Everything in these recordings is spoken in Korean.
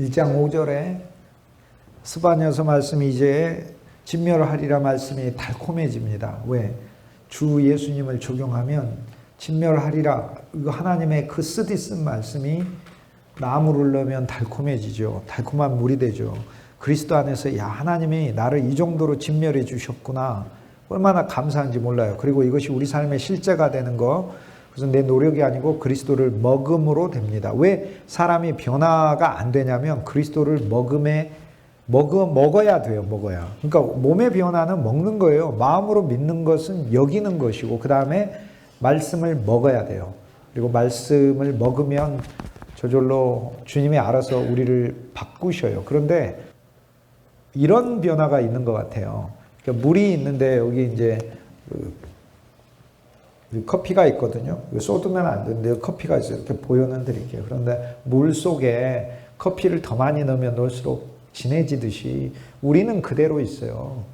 1장 5절에 스바냐서 말씀이 이제 진멸하리라 말씀이 달콤해집니다. 왜? 주 예수님을 적용하면 진멸하리라, 이거 하나님의 그 쓰디쓴 말씀이 나무를 넣으면 달콤해지죠. 달콤한 물이 되죠. 그리스도 안에서 야, 하나님이 나를 이 정도로 진멸해 주셨구나, 얼마나 감사한지 몰라요. 그리고 이것이 우리 삶의 실제가 되는 거, 그래서 내 노력이 아니고 그리스도를 먹음으로 됩니다. 왜 사람이 변화가 안 되냐면 그리스도를 먹어야 돼요. 먹어야. 그러니까 몸의 변화는 먹는 거예요. 마음으로 믿는 것은 여기는 것이고, 그 다음에 말씀을 먹어야 돼요. 그리고 말씀을 먹으면 저절로 주님이 알아서 우리를 바꾸셔요. 그런데 이런 변화가 있는 것 같아요. 그러니까 물이 있는데 여기 이제 커피가 있거든요. 쏟으면 안 되는데 커피가 있어요. 이렇게 보여는 드릴게요. 그런데 물 속에 커피를 더 많이 넣으면 넣을수록 진해지듯이 우리는 그대로 있어요.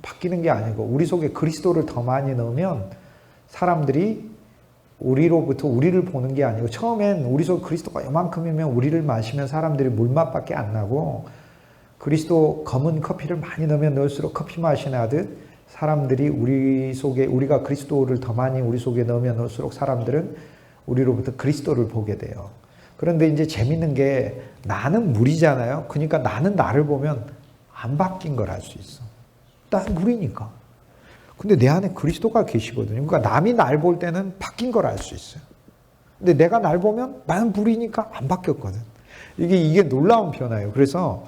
바뀌는 게 아니고, 우리 속에 그리스도를 더 많이 넣으면 사람들이 우리로부터 우리를 보는 게 아니고, 처음엔 우리 속에 그리스도가 요만큼이면 우리를 마시면 사람들이 물맛밖에 안 나고, 그리스도 검은 커피를 많이 넣으면 넣을수록 커피 맛이 나듯 사람들이 우리 속에, 우리가 그리스도를 더 많이 우리 속에 넣으면 넣을수록 사람들은 우리로부터 그리스도를 보게 돼요. 그런데 이제 재밌는 게, 나는 물이잖아요. 그러니까 나는 나를 보면 안 바뀐 걸 알 수 있어. 난 물이니까. 근데 내 안에 그리스도가 계시거든요. 그러니까 남이 날 볼 때는 바뀐 걸 알 수 있어요. 근데 내가 날 보면 나는 물이니까 안 바뀌었거든. 이게 놀라운 변화예요. 그래서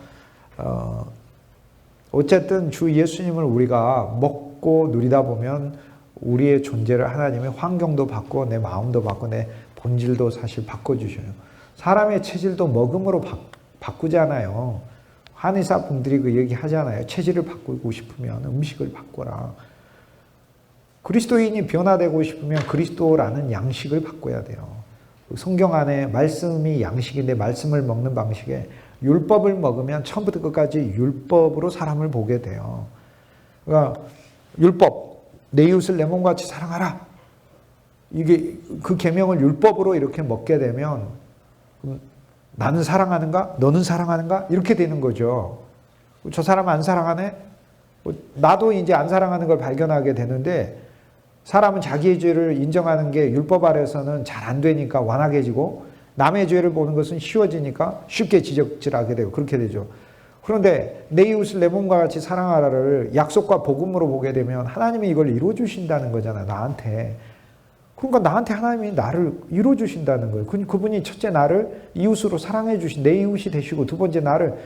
어쨌든 주 예수님을 우리가 먹고 누리다 보면 우리의 존재를 하나님의 환경도 바꾸고 내 마음도 바꾸고 내 본질도 사실 바꿔주셔요. 사람의 체질도 먹음으로 바꾸잖아요. 한의사 분들이 그 얘기 하잖아요. 체질을 바꾸고 싶으면 음식을 바꿔라. 그리스도인이 변화되고 싶으면 그리스도라는 양식을 바꿔야 돼요. 성경 안에 말씀이 양식인데, 말씀을 먹는 방식에 율법을 먹으면 처음부터 끝까지 율법으로 사람을 보게 돼요. 그러니까 율법, 내 이웃을 내 몸같이 사랑하라. 이게 그 계명을 율법으로 이렇게 먹게 되면 나는 사랑하는가? 너는 사랑하는가? 이렇게 되는 거죠. 저 사람 안 사랑하네? 나도 이제 안 사랑하는 걸 발견하게 되는데, 사람은 자기의 죄를 인정하는 게 율법 아래서는 잘 안 되니까 완악해지고, 남의 죄를 보는 것은 쉬워지니까 쉽게 지적질하게 되고 그렇게 되죠. 그런데 내 이웃을 내 몸과 같이 사랑하라를 약속과 복음으로 보게 되면 하나님이 이걸 이루어 주신다는 거잖아요. 나한테. 그러니까 나한테 하나님이 나를 이루어 주신다는 거예요. 그분이 첫째 나를 이웃으로 사랑해 주신, 내 이웃이 되시고, 두 번째 나를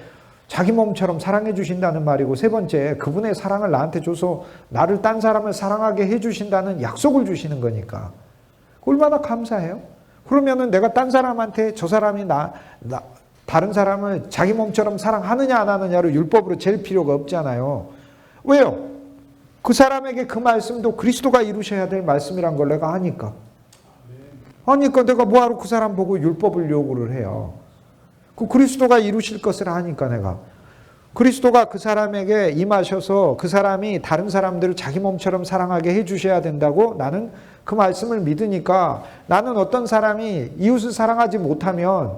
자기 몸처럼 사랑해 주신다는 말이고, 세 번째 그분의 사랑을 나한테 줘서 나를 딴 사람을 사랑하게 해 주신다는 약속을 주시는 거니까 얼마나 감사해요. 그러면은 내가 딴 사람한테 저 사람이 다른 사람을 자기 몸처럼 사랑하느냐 안 하느냐를 율법으로 잴 필요가 없잖아요. 왜요? 그 사람에게 그 말씀도 그리스도가 이루셔야 될 말씀이란 걸 내가 아니까. 내가 뭐하러 그 사람 보고 율법을 요구를 해요. 그 그리스도가 이루실 것을 아니까 내가. 그리스도가 그 사람에게 임하셔서 그 사람이 다른 사람들을 자기 몸처럼 사랑하게 해주셔야 된다고 나는 그 말씀을 믿으니까, 나는 어떤 사람이 이웃을 사랑하지 못하면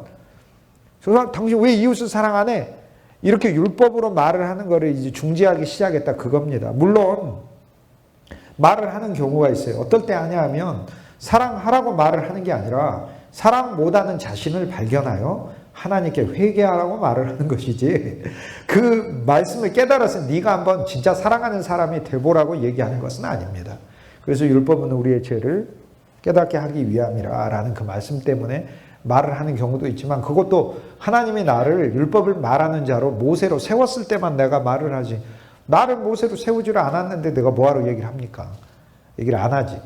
당신 왜 이웃을 사랑 안 해? 이렇게 율법으로 말을 하는 거를 이제 중지하기 시작했다, 그겁니다. 물론 말을 하는 경우가 있어요. 어떨 때 하냐 하면 사랑하라고 말을 하는 게 아니라 사랑 못하는 자신을 발견하여 하나님께 회개하라고 말을 하는 것이지, 그 말씀을 깨달아서 네가 한번 진짜 사랑하는 사람이 되보라고 얘기하는 것은 아닙니다. 그래서 율법은 우리의 죄를 깨닫게 하기 위함이라 라는 그 말씀 때문에 말을 하는 경우도 있지만, 그것도 하나님이 나를 율법을 말하는 자로 모세로 세웠을 때만 내가 말을 하지, 나를 모세로 세우지를 않았는데 내가 뭐하러 얘기를 합니까? 얘기를 안 하지.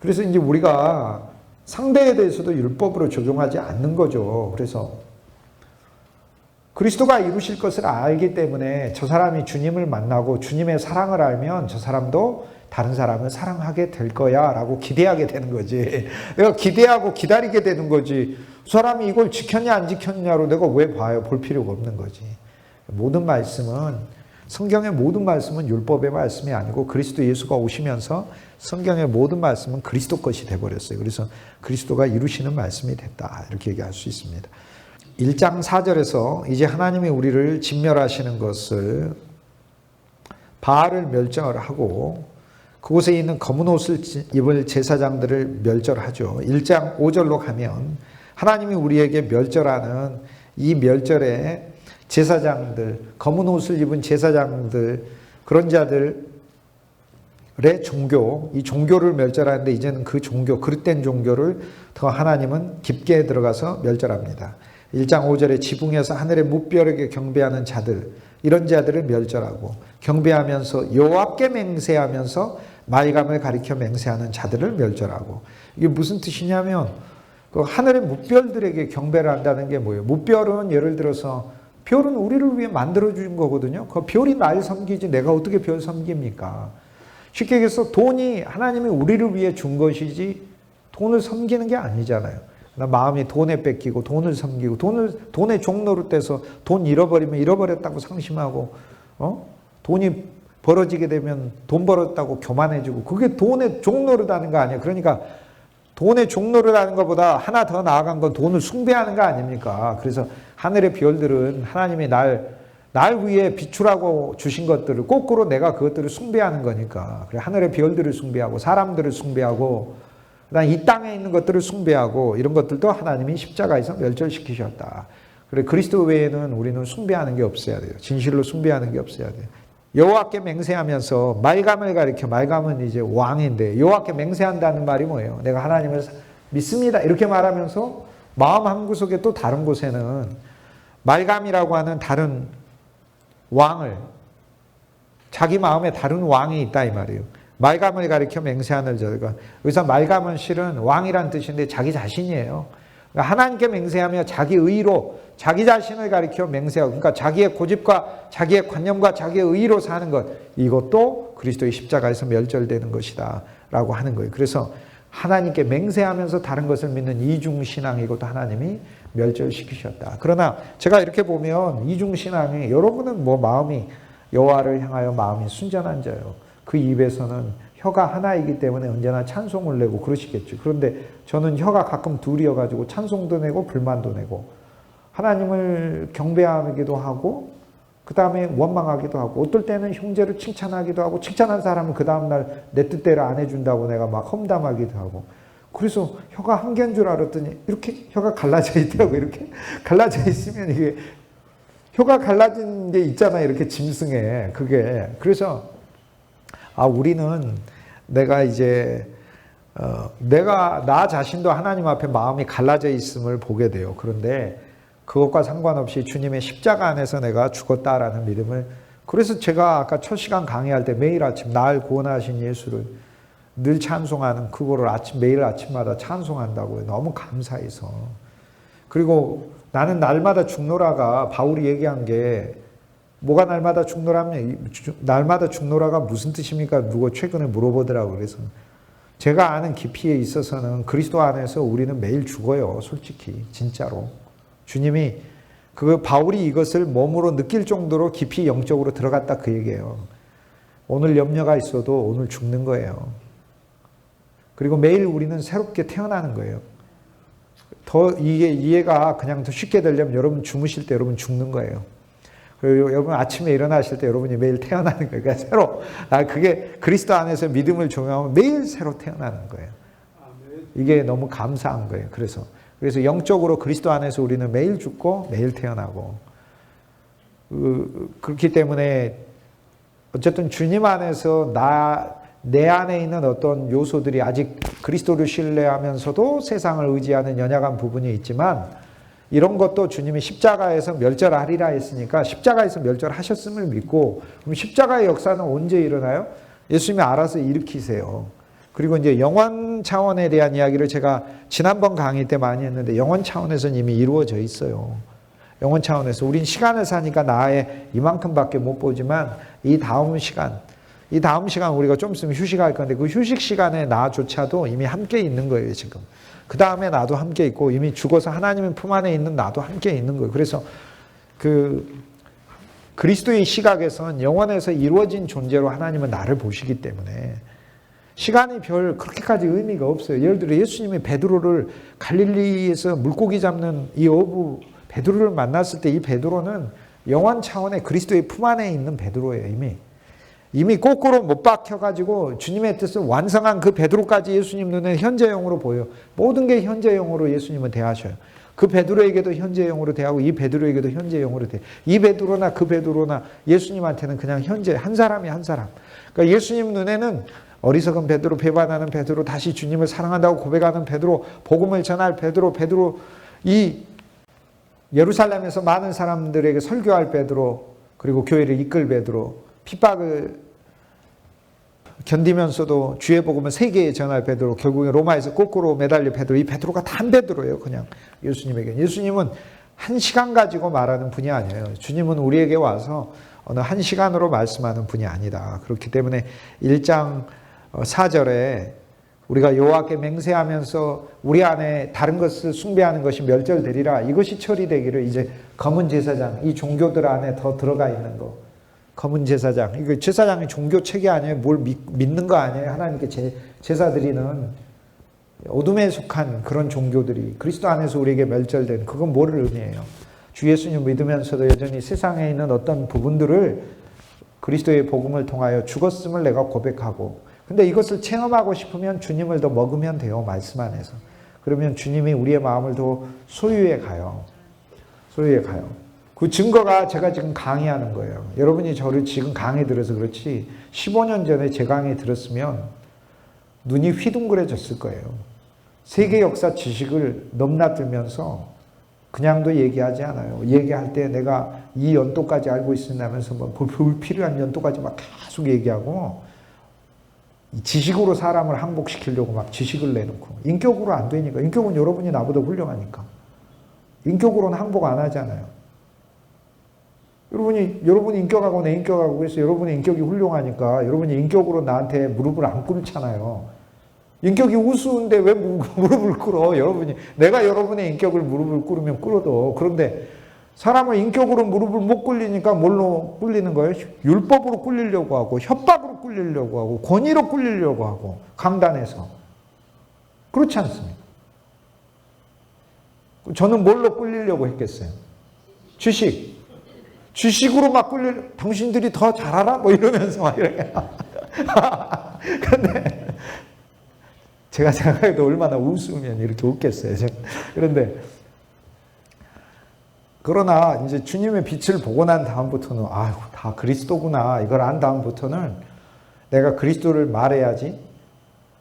그래서 이제 우리가 상대에 대해서도 율법으로 적용하지 않는 거죠. 그래서 그리스도가 이루실 것을 알기 때문에 저 사람이 주님을 만나고 주님의 사랑을 알면 저 사람도 다른 사람을 사랑하게 될 거야 라고 기대하게 되는 거지. 내가 기대하고 기다리게 되는 거지. 사람이 이걸 지켰냐 안 지켰냐로 내가 왜 봐요? 볼 필요가 없는 거지. 모든 말씀은, 성경의 모든 말씀은 율법의 말씀이 아니고 그리스도 예수가 오시면서 성경의 모든 말씀은 그리스도 것이 돼버렸어요. 그래서 그리스도가 이루시는 말씀이 됐다, 이렇게 얘기할 수 있습니다. 1장 4절에서 이제 하나님이 우리를 진멸하시는 것을 바알을 멸절하고 그곳에 있는 검은 옷을 입을 제사장들을 멸절하죠. 1장 5절로 가면 하나님이 우리에게 멸절하는 이 멸절의 제사장들, 검은 옷을 입은 제사장들, 그런 자들의 종교, 이 종교를 멸절하는데 이제는 그 종교, 그릇된 종교를 더 하나님은 깊게 들어가서 멸절합니다. 1장 5절에 지붕에서 하늘의 무뼈에게 경배하는 자들, 이런 자들을 멸절하고 경배하면서 여호와께 맹세하면서 말감을 가리켜 맹세하는 자들을 멸절하고, 이게 무슨 뜻이냐면 그 하늘의 무별들에게 경배를 한다는 게 뭐예요? 무별은 예를 들어서 별은 우리를 위해 만들어준 거거든요. 그 별이 날 섬기지 내가 어떻게 별 섬깁니까? 쉽게 얘기해서 돈이 하나님이 우리를 위해 준 것이지 돈을 섬기는 게 아니잖아요. 마음이 돈에 뺏기고 돈을 섬기고 돈의 종노릇돼서 돈 잃어버리면 잃어버렸다고 상심하고, 돈이 벌어지게 되면 돈 벌었다고 교만해지고, 그게 돈의 종노릇하는 거 아니에요. 그러니까 돈의 종노릇하는 것보다 하나 더 나아간 건 돈을 숭배하는 거 아닙니까? 그래서 하늘의 별들은 하나님이 날 위해 비추라고 주신 것들을 거꾸로 내가 그것들을 숭배하는 거니까, 그래 하늘의 별들을 숭배하고 사람들을 숭배하고 그다음 이 땅에 있는 것들을 숭배하고, 이런 것들도 하나님이 십자가에서 멸절시키셨다. 그래 그리스도 외에는 우리는 숭배하는 게 없어야 돼요. 진실로 숭배하는 게 없어야 돼요. 여호와께 맹세하면서 말감을 가리켜, 말감은 이제 왕인데 여호와께 맹세한다는 말이 뭐예요? 내가 하나님을 믿습니다 이렇게 말하면서 마음 한구석에 또 다른 곳에는 말감이라고 하는 다른 왕을, 자기 마음에 다른 왕이 있다 이 말이에요. 말감을 가리켜 맹세하는 자들과, 여기서 말감은 실은 왕이란 뜻인데 자기 자신이에요. 그러니까 하나님께 맹세하며 자기 의로 자기 자신을 가리켜 맹세하고, 그러니까 자기의 고집과 자기의 관념과 자기의 의로 사는 것, 이것도 그리스도의 십자가에서 멸절되는 것이다 라고 하는 거예요. 그래서 하나님께 맹세하면서 다른 것을 믿는 이중신앙, 이것도 하나님이 멸절시키셨다. 그러나 제가 이렇게 보면 이중신앙이, 여러분은 뭐 마음이 여호와를 향하여 마음이 순전한 자요, 그 입에서는 혀가 하나이기 때문에 언제나 찬송을 내고 그러시겠죠. 그런데 저는 혀가 가끔 둘이어가지고 찬송도 내고 불만도 내고 하나님을 경배하기도 하고 그 다음에 원망하기도 하고, 어떨 때는 형제를 칭찬하기도 하고, 칭찬한 사람은 그 다음날 내 뜻대로 안 해준다고 내가 막 험담하기도 하고, 그래서 혀가 한 개인 줄 알았더니 이렇게 혀가 갈라져 있더라고요. 이렇게 갈라져 있으면 이게 혀가 갈라진 게 있잖아요. 이렇게 짐승에. 그게. 그래서 우리는 내가 이제 내가 나 자신도 하나님 앞에 마음이 갈라져 있음을 보게 돼요. 그런데 그것과 상관없이 주님의 십자가 안에서 내가 죽었다라는 믿음을, 그래서 제가 아까 첫 시간 강의할 때 매일 아침 날 구원하신 예수를 늘 찬송하는 그거를 매일 아침마다 찬송한다고요. 너무 감사해서. 그리고 나는 날마다 죽노라가 바울이 얘기한 게, 뭐가 날마다 죽노라면, 날마다 죽노라가 무슨 뜻입니까? 누가 최근에 물어보더라고요. 그래서 제가 아는 깊이에 있어서는 그리스도 안에서 우리는 매일 죽어요. 솔직히 진짜로. 주님이 바울이 이것을 몸으로 느낄 정도로 깊이 영적으로 들어갔다 그 얘기예요. 오늘 염려가 있어도 오늘 죽는 거예요. 그리고 매일 우리는 새롭게 태어나는 거예요. 더 이게 이해가 그냥 더 쉽게 되려면 여러분 주무실 때 여러분 죽는 거예요. 그리고 여러분 아침에 일어나실 때 여러분이 매일 태어나는 거예요. 그러니까 새로, 그게 그리스도 안에서 믿음을 적용하면 매일 새로 태어나는 거예요. 이게 너무 감사한 거예요. 그래서 영적으로 그리스도 안에서 우리는 매일 죽고 매일 태어나고, 그렇기 때문에 어쨌든 주님 안에서 내 안에 있는 어떤 요소들이 아직 그리스도를 신뢰하면서도 세상을 의지하는 연약한 부분이 있지만, 이런 것도 주님이 십자가에서 멸절하리라 했으니까 십자가에서 멸절하셨음을 믿고, 그럼 십자가의 역사는 언제 일어나요? 예수님이 알아서 일으키세요. 그리고 이제 영원 차원에 대한 이야기를 제가 지난번 강의 때 많이 했는데, 영원 차원에서는 이미 이루어져 있어요. 영원 차원에서 우린 시간을 사니까 나의 이만큼밖에 못 보지만 이 다음 시간 우리가 좀 있으면 휴식할 건데, 그 휴식 시간에 나조차도 이미 함께 있는 거예요. 지금 그 다음에 나도 함께 있고, 이미 죽어서 하나님의 품 안에 있는 나도 함께 있는 거예요. 그래서 그리스도의 시각에선 영원에서 이루어진 존재로 하나님은 나를 보시기 때문에 시간이 그렇게까지 의미가 없어요. 예를 들어 예수님이 베드로를 갈릴리에서 물고기 잡는 이 어부 베드로를 만났을 때 이 베드로는 영원 차원의 그리스도의 품 안에 있는 베드로예요. 이미 거꾸로 못 박혀가지고 주님의 뜻을 완성한 그 베드로까지 예수님 눈에 현재형으로 보여요. 모든 게 현재형으로 예수님은 대하셔요. 그 베드로에게도 현재형으로 대하고 이 베드로에게도 현재형으로 대해요. 이 베드로나 그 베드로나 예수님한테는 그냥 현재 한 사람이 한 사람. 그러니까 예수님 눈에는 어리석은 베드로, 배반하는 베드로, 다시 주님을 사랑한다고 고백하는 베드로, 복음을 전할 베드로, 이 예루살렘에서 많은 사람들에게 설교할 베드로, 그리고 교회를 이끌 베드로, 핍박을 견디면서도 주의 복음을 세계에 전할 베드로, 결국에 로마에서 거꾸로 매달려 베드로, 이 베드로가 단 베드로예요. 그냥 예수님에게. 예수님은 한 시간 가지고 말하는 분이 아니에요. 주님은 우리에게 와서 어느 한 시간으로 말씀하는 분이 아니다. 그렇기 때문에 1장 4절에 우리가 여호와께 맹세하면서 우리 안에 다른 것을 숭배하는 것이 멸절되리라. 이것이 처리되기를 이제 검은 제사장, 이 종교들 안에 더 들어가 있는 거. 검은 제사장. 이거 제사장이 종교 체계 아니에요. 뭘 믿는 거 아니에요. 하나님께 제사 드리는 어둠에 속한 그런 종교들이 그리스도 안에서 우리에게 멸절된, 그건 뭐를 의미해요? 주 예수님 믿으면서도 여전히 세상에 있는 어떤 부분들을 그리스도의 복음을 통하여 죽었음을 내가 고백하고, 근데 이것을 체험하고 싶으면 주님을 더 먹으면 돼요. 말씀 안에서. 그러면 주님이 우리의 마음을 더 소유해 가요. 소유해 가요. 그 증거가 제가 지금 강의하는 거예요. 여러분이 저를 지금 강의 들어서 그렇지 15년 전에 제 강의 들었으면 눈이 휘둥그레졌을 거예요. 세계 역사 지식을 넘나들면서 그냥도 얘기하지 않아요. 얘기할 때 내가 이 연도까지 알고 있었다면서 뭐 불필요한 연도까지 막 계속 얘기하고, 지식으로 사람을 항복시키려고 막 지식을 내놓고, 인격으로 안 되니까. 인격은 여러분이 나보다 훌륭하니까. 인격으로는 항복 안 하잖아요. 여러분이 인격하고 내 인격하고, 그래서 여러분의 인격이 훌륭하니까 여러분이 인격으로 나한테 무릎을 안 꿇잖아요. 인격이 우스운데 왜 무릎을 꿇어? 내가 여러분의 인격을 무릎을 꿇으면 꿇어도. 그런데 사람은 인격으로 무릎을 못 꿇리니까 뭘로 꿇리는 거예요? 율법으로 꿇리려고 하고, 협박으로 꿇리려고 하고, 권위로 꿇리려고 하고, 강단에서. 그렇지 않습니까? 저는 뭘로 꿇리려고 했겠어요? 주식으로 막 당신들이 더 잘 알아? 뭐 이러면서 막 이렇게. 근데 제가 생각해도 얼마나 웃으면 이렇게 웃겠어요. 그런데 그러나 이제 주님의 빛을 보고 난 다음부터는 아이고 다 그리스도구나 이걸 안 다음부터는 내가 그리스도를 말해야지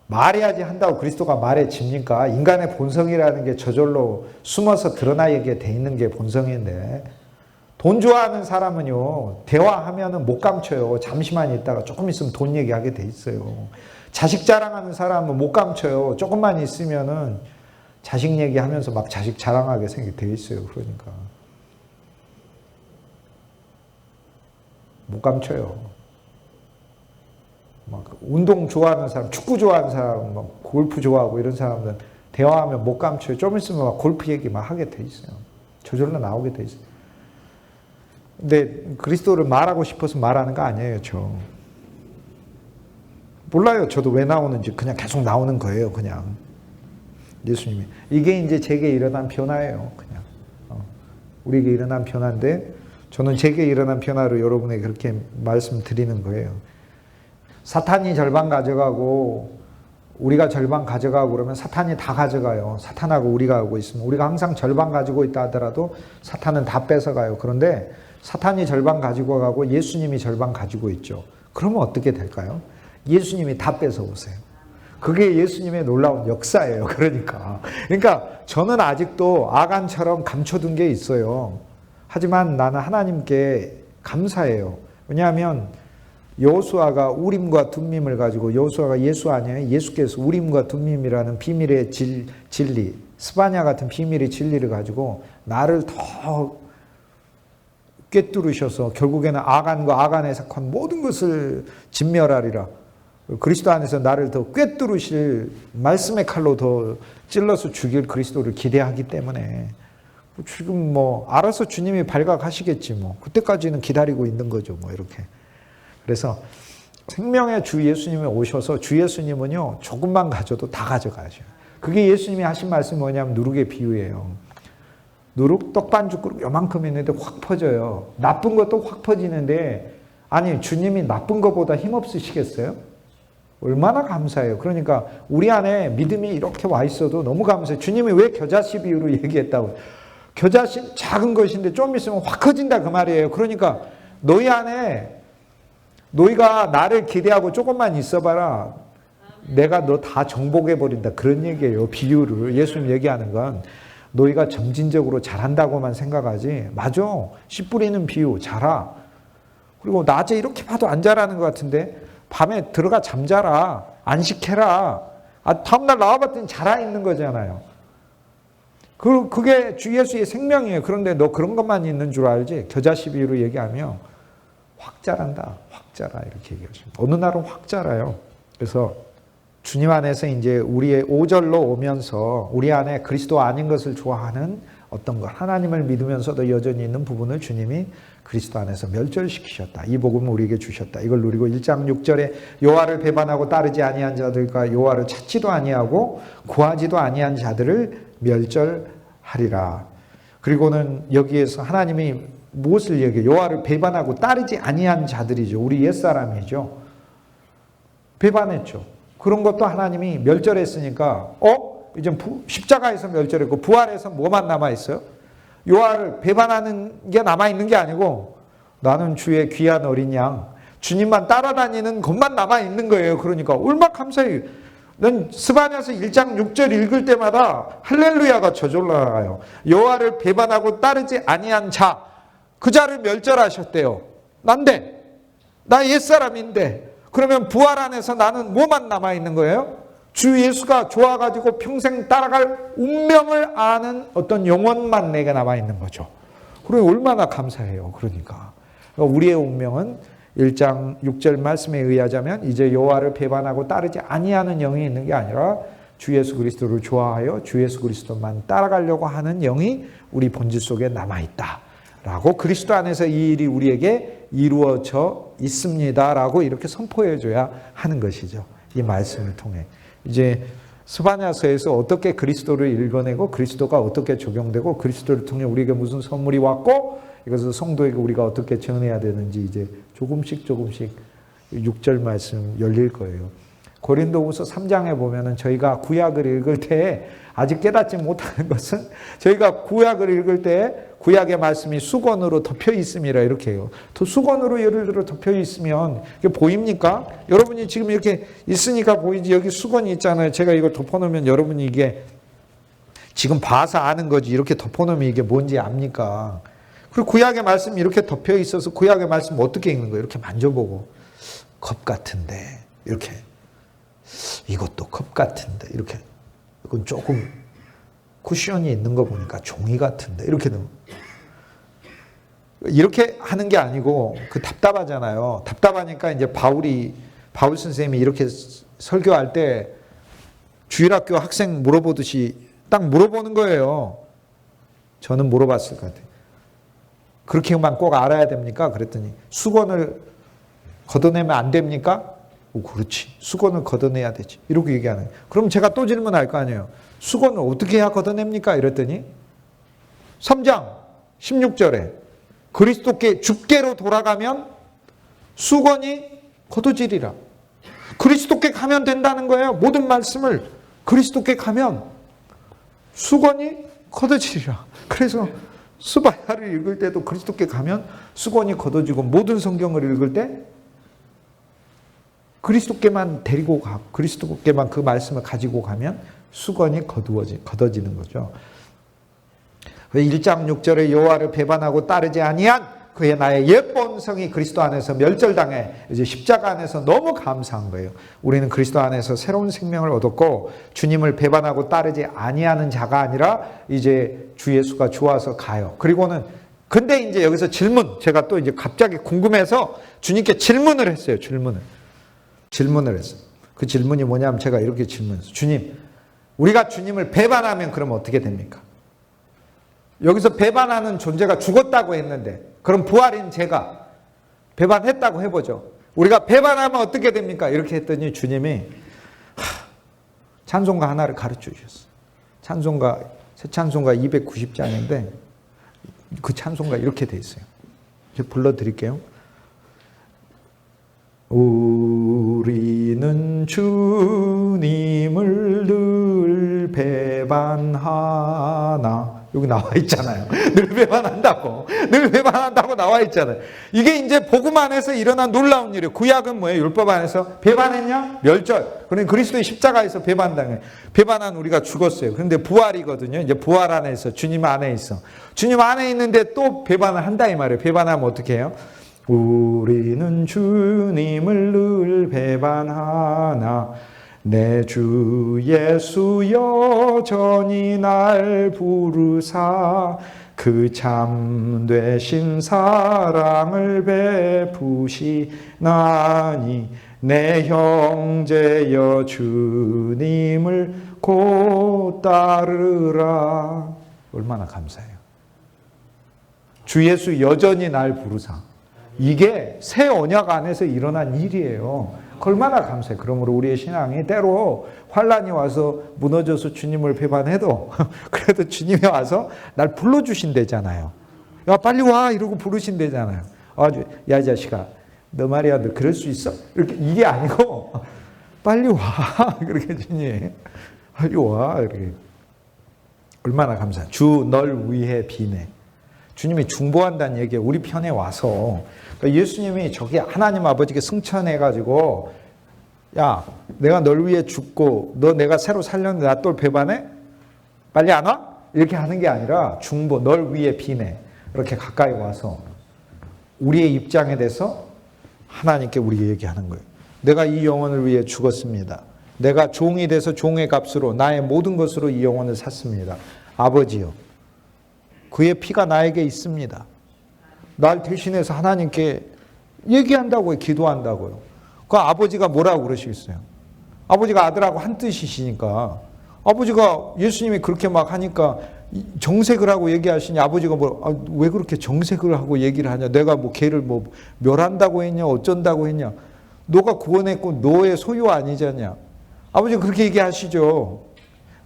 한다고 그리스도가 말해집니까? 인간의 본성이라는 게 저절로 숨어서 드러나게 돼 있는 게 본성인데, 돈 좋아하는 사람은요 대화하면은 못 감춰요. 잠시만 있다가 조금 있으면 돈 얘기하게 돼 있어요. 자식 자랑하는 사람은 못 감춰요. 조금만 있으면은 자식 얘기하면서 막 자식 자랑하게 돼 있어요. 그러니까 못 감춰요. 막 운동 좋아하는 사람, 축구 좋아하는 사람, 막 골프 좋아하고 이런 사람들은 대화하면 못 감춰요. 좀 있으면 막 골프 얘기 막 하게 돼 있어요. 저절로 나오게 돼 있어요. 근데 그리스도를 말하고 싶어서 말하는 거 아니에요, 저. 몰라요. 저도 왜 나오는지. 그냥 계속 나오는 거예요, 그냥. 예수님이. 이게 이제 제게 일어난 변화예요, 그냥. 우리에게 일어난 변화인데, 저는 제게 일어난 변화로 여러분에게 그렇게 말씀드리는 거예요. 사탄이 절반 가져가고, 우리가 절반 가져가고 그러면 사탄이 다 가져가요. 사탄하고 우리가 하고 있으면. 우리가 항상 절반 가지고 있다 하더라도 사탄은 다 뺏어가요. 그런데 사탄이 절반 가지고 가고 예수님이 절반 가지고 있죠. 그러면 어떻게 될까요? 예수님이 다 뺏어오세요. 그게 예수님의 놀라운 역사예요. 그러니까 저는 아직도 아간처럼 감춰둔 게 있어요. 하지만 나는 하나님께 감사해요. 왜냐하면 여호수아가 우림과 둠밈을 가지고, 여호수아가 예수 아니에요? 예수께서 우림과 둠밈이라는 비밀의 진리, 스바냐 같은 비밀의 진리를 가지고 나를 더 꿰뚫으셔서 결국에는 아간과 아간에 속한 모든 것을 진멸하리라. 그리스도 안에서 나를 더 꿰뚫으실 말씀의 칼로 더 찔러서 죽일 그리스도를 기대하기 때문에 지금 뭐 알아서 주님이 발각하시겠지 뭐. 그때까지는 기다리고 있는 거죠 뭐 이렇게. 그래서 생명의 주 예수님이 오셔서, 주 예수님은요 조금만 가져도 다 가져가셔요. 그게 예수님이 하신 말씀이 뭐냐면 누룩의 비유예요. 누룩 떡반죽 그릇 요만큼 있는데 확 퍼져요. 나쁜 것도 확 퍼지는데 아니 주님이 나쁜 것보다 힘없으시겠어요? 얼마나 감사해요. 그러니까 우리 안에 믿음이 이렇게 와 있어도 너무 감사해요. 주님이 왜 겨자씨 비유로 얘기했다고. 겨자씨 작은 것인데 좀 있으면 확 커진다 그 말이에요. 그러니까 너희 안에 너희가 나를 기대하고 조금만 있어봐라. 내가 너 다 정복해버린다. 그런 얘기예요. 비유를. 예수님 얘기하는 건 너희가 점진적으로 잘한다고만 생각하지. 맞아. 씨 뿌리는 비유. 자라. 그리고 낮에 이렇게 봐도 안 자라는 것 같은데 밤에 들어가 잠자라. 안식해라. 다음날 나와봤더니 자라 있는 거잖아요. 그게 주 예수의 생명이에요. 그런데 너 그런 것만 있는 줄 알지? 겨자씨 비유로 얘기하면 확 자란다. 확 자라. 이렇게 얘기하죠. 어느 날은 확 자라요. 그래서 주님 안에서 이제 우리의 5절로 오면서 우리 안에 그리스도 아닌 것을 좋아하는 어떤 것, 하나님을 믿으면서도 여전히 있는 부분을 주님이 그리스도 안에서 멸절시키셨다. 이 복음을 우리에게 주셨다. 이걸 누리고 1장 6절에 여호와를 배반하고 따르지 아니한 자들과 여호와를 찾지도 아니하고 구하지도 아니한 자들을 멸절하리라. 그리고는 여기에서 하나님이 무엇을 얘기해요? 여호와를 배반하고 따르지 아니한 자들이죠. 우리 옛사람이죠. 배반했죠. 그런 것도 하나님이 멸절했으니까 이제 십자가에서 멸절했고 부활에서 뭐만 남아있어요? 여호와를 배반하는 게 남아있는 게 아니고 나는 주의 귀한 어린 양 주님만 따라다니는 것만 남아있는 거예요. 그러니까 얼마나 감사해요. 난 스바냐서 1장 6절 읽을 때마다 할렐루야가 저절로 나가요. 여호와를 배반하고 따르지 아니한 자 그 자를 멸절하셨대요. 난데 나 옛사람인데 그러면 부활 안에서 나는 뭐만 남아있는 거예요? 주 예수가 좋아가지고 평생 따라갈 운명을 아는 어떤 영혼만 내게 남아있는 거죠. 그러니 얼마나 감사해요. 그러니까 우리의 운명은 1장 6절 말씀에 의하자면 이제 여호와를 배반하고 따르지 아니하는 영이 있는 게 아니라 주 예수 그리스도를 좋아하여 주 예수 그리스도만 따라가려고 하는 영이 우리 본질 속에 남아있다라고 그리스도 안에서 이 일이 우리에게 이루어져 있습니다라고 이렇게 선포해줘야 하는 것이죠. 이 말씀을 통해. 이제 스바냐서에서 어떻게 그리스도를 읽어내고 그리스도가 어떻게 적용되고 그리스도를 통해 우리에게 무슨 선물이 왔고 이것을 성도에게 우리가 어떻게 전해야 되는지 이제 조금씩 6절 말씀 열릴 거예요. 고린도후서 3장에 보면은 저희가 구약을 읽을 때 아직 깨닫지 못하는 것은 저희가 구약을 읽을 때 구약의 말씀이 수건으로 덮여 있음이라 이렇게 해요. 수건으로 예를 들어 덮여 있으면 이게 보입니까? 여러분이 지금 이렇게 있으니까 보이지. 여기 수건이 있잖아요. 제가 이걸 덮어놓으면 여러분이 이게 지금 봐서 아는 거지. 이렇게 덮어놓으면 이게 뭔지 압니까? 그리고 구약의 말씀이 이렇게 덮여 있어서 구약의 말씀 어떻게 읽는 거예요? 이렇게 만져보고 컵 같은데 이렇게 이것도 컵 같은데 이렇게 이건 조금 쿠션이 있는 거 보니까 종이 같은데 이렇게 이렇게 하는 게 아니고 그 답답하잖아요. 답답하니까 이제 바울 선생님이 이렇게 설교할 때 주일학교 학생 물어보듯이 딱 물어보는 거예요. 저는 물어봤을 것 같아요. 그렇게만 꼭 알아야 됩니까? 그랬더니 수건을 걷어내면 안 됩니까? 그렇지. 수건을 걷어내야 되지. 이렇게 얘기하는 거예요. 그럼 제가 또 질문할 거 아니에요. 수건을 어떻게 해야 걷어냅니까? 이랬더니 3장 16절에 그리스도께 주께로 돌아가면 수건이 걷어지리라. 그리스도께 가면 된다는 거예요. 모든 말씀을 그리스도께 가면 수건이 걷어지리라. 그래서 스바야를 읽을 때도 그리스도께 가면 수건이 걷어지고 모든 성경을 읽을 때 그리스도께만 데리고 가, 그리스도께만 그 말씀을 가지고 가면 수건이 걷어지는 거죠. 1장 6절에 여호와를 배반하고 따르지 아니한 그의 나의 옛 본성이 그리스도 안에서 멸절당해 이제 십자가 안에서 너무 감사한 거예요. 우리는 그리스도 안에서 새로운 생명을 얻었고 주님을 배반하고 따르지 아니하는 자가 아니라 이제 주 예수가 좋아서 가요. 그리고는 근데 이제 여기서 질문, 제가 또 이제 갑자기 궁금해서 주님께 질문을 했어요. 질문을 했어요. 그 질문이 뭐냐면 제가 이렇게 질문했어요. 주님, 우리가 주님을 배반하면 그럼 어떻게 됩니까? 여기서 배반하는 존재가 죽었다고 했는데 그럼 부활인 제가 배반했다고 해보죠. 우리가 배반하면 어떻게 됩니까? 이렇게 했더니 주님이 찬송가 하나를 가르쳐 주셨어요. 새 찬송가 290장인데 그 찬송가 이렇게 돼 있어요. 이제 불러드릴게요. 우리는 주님을 늘 배반하나. 여기 나와 있잖아요. 늘 배반한다고. 늘 배반한다고 나와 있잖아요. 이게 이제 복음 안에서 일어난 놀라운 일이에요. 구약은 뭐예요? 율법 안에서 배반했냐? 멸절. 그러니 그리스도의 십자가에서 배반당해. 배반한 우리가 죽었어요. 그런데 부활이거든요. 이제 부활 안에 있어. 주님 안에 있어. 주님 안에 있는데 또 배반을 한다 이 말이에요. 배반하면 어떻게 해요? 우리는 주님을 늘 배반하나 내 주 예수 여전히 날 부르사 그 참되신 사랑을 베푸시나니 내 형제여 주님을 곧 따르라. 얼마나 감사해요. 주 예수 여전히 날 부르사. 이게 새 언약 안에서 일어난 일이에요. 얼마나 감사해요. 그러므로 우리의 신앙이 때로 환란이 와서 무너져서 주님을 배반해도 그래도 주님이 와서 날 불러주신대잖아요. 야 빨리 와 이러고 부르신대잖아요. 야 이 자식아 너 말이야 너 그럴 수 있어? 이렇게 이게 아니고 빨리 와 그렇게 주님 빨리 와 이렇게. 얼마나 감사해. 주 널 위해 비네. 주님이 중보한다는 얘기에 우리 편에 와서 그러니까 예수님이 저기 하나님 아버지께 승천해가지고 야 내가 널 위해 죽고 너 내가 새로 살렸는데 나 또 배반해? 빨리 안 와? 이렇게 하는 게 아니라 중보 널 위해 비네. 이렇게 가까이 와서 우리의 입장에 대해서 하나님께 우리에게 얘기하는 거예요. 내가 이 영혼을 위해 죽었습니다. 내가 종이 돼서 종의 값으로 나의 모든 것으로 이 영혼을 샀습니다. 아버지요. 그의 피가 나에게 있습니다. 날 대신해서 하나님께 얘기한다고요. 기도한다고요. 그 아버지가 뭐라고 그러시겠어요? 아버지가 아들하고 한 뜻이시니까 아버지가 예수님이 그렇게 막 하니까 정색을 하고 얘기하시니 아버지가 왜 그렇게 정색을 하고 얘기를 하냐. 내가 뭐 걔를 뭐 멸한다고 했냐 어쩐다고 했냐. 너가 구원했고 너의 소유 아니잖냐. 아버지가 그렇게 얘기하시죠.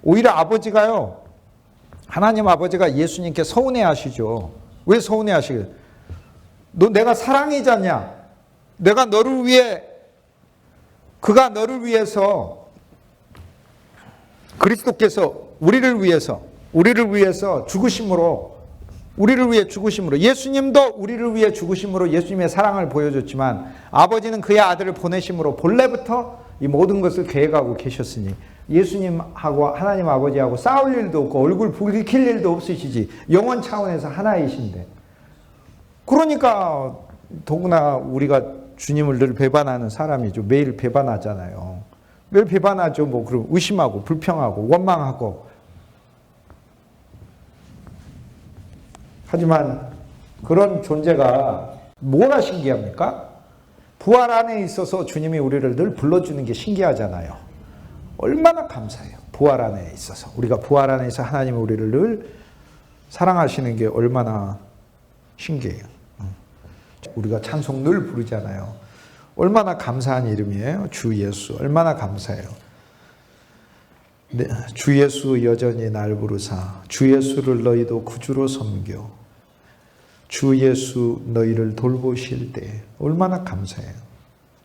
오히려 아버지가요. 하나님 아버지가 예수님께 서운해 하시죠. 왜 서운해 하시겠어요? 너 내가 사랑이잖냐. 내가 너를 위해 그가 너를 위해서 그리스도께서 우리를 위해서 죽으심으로 우리를 위해 죽으심으로 예수님도 우리를 위해 죽으심으로 예수님의 사랑을 보여줬지만 아버지는 그의 아들을 보내심으로 본래부터 이 모든 것을 계획하고 계셨으니 예수님하고 하나님 아버지하고 싸울 일도 없고 얼굴 붉힐 일도 없으시지 영원 차원에서 하나이신데 그러니까 더구나 우리가 주님을 늘 배반하는 사람이죠. 매일 배반하잖아요. 매일 배반하죠. 뭐 그럼 의심하고 불평하고 원망하고 하지만 그런 존재가 뭐가 신기합니까? 부활 안에 있어서 주님이 우리를 늘 불러주는 게 신기하잖아요. 얼마나 감사해요. 부활 안에 있어서. 우리가 부활 안에서 하나님이 우리를 늘 사랑하시는 게 얼마나 신기해요. 우리가 찬송 늘 부르잖아요. 얼마나 감사한 이름이에요. 주 예수. 얼마나 감사해요. 네, 주 예수 여전히 날 부르사 주 예수를 너희도 구주로 섬겨 주 예수 너희를 돌보실 때 얼마나 감사해요.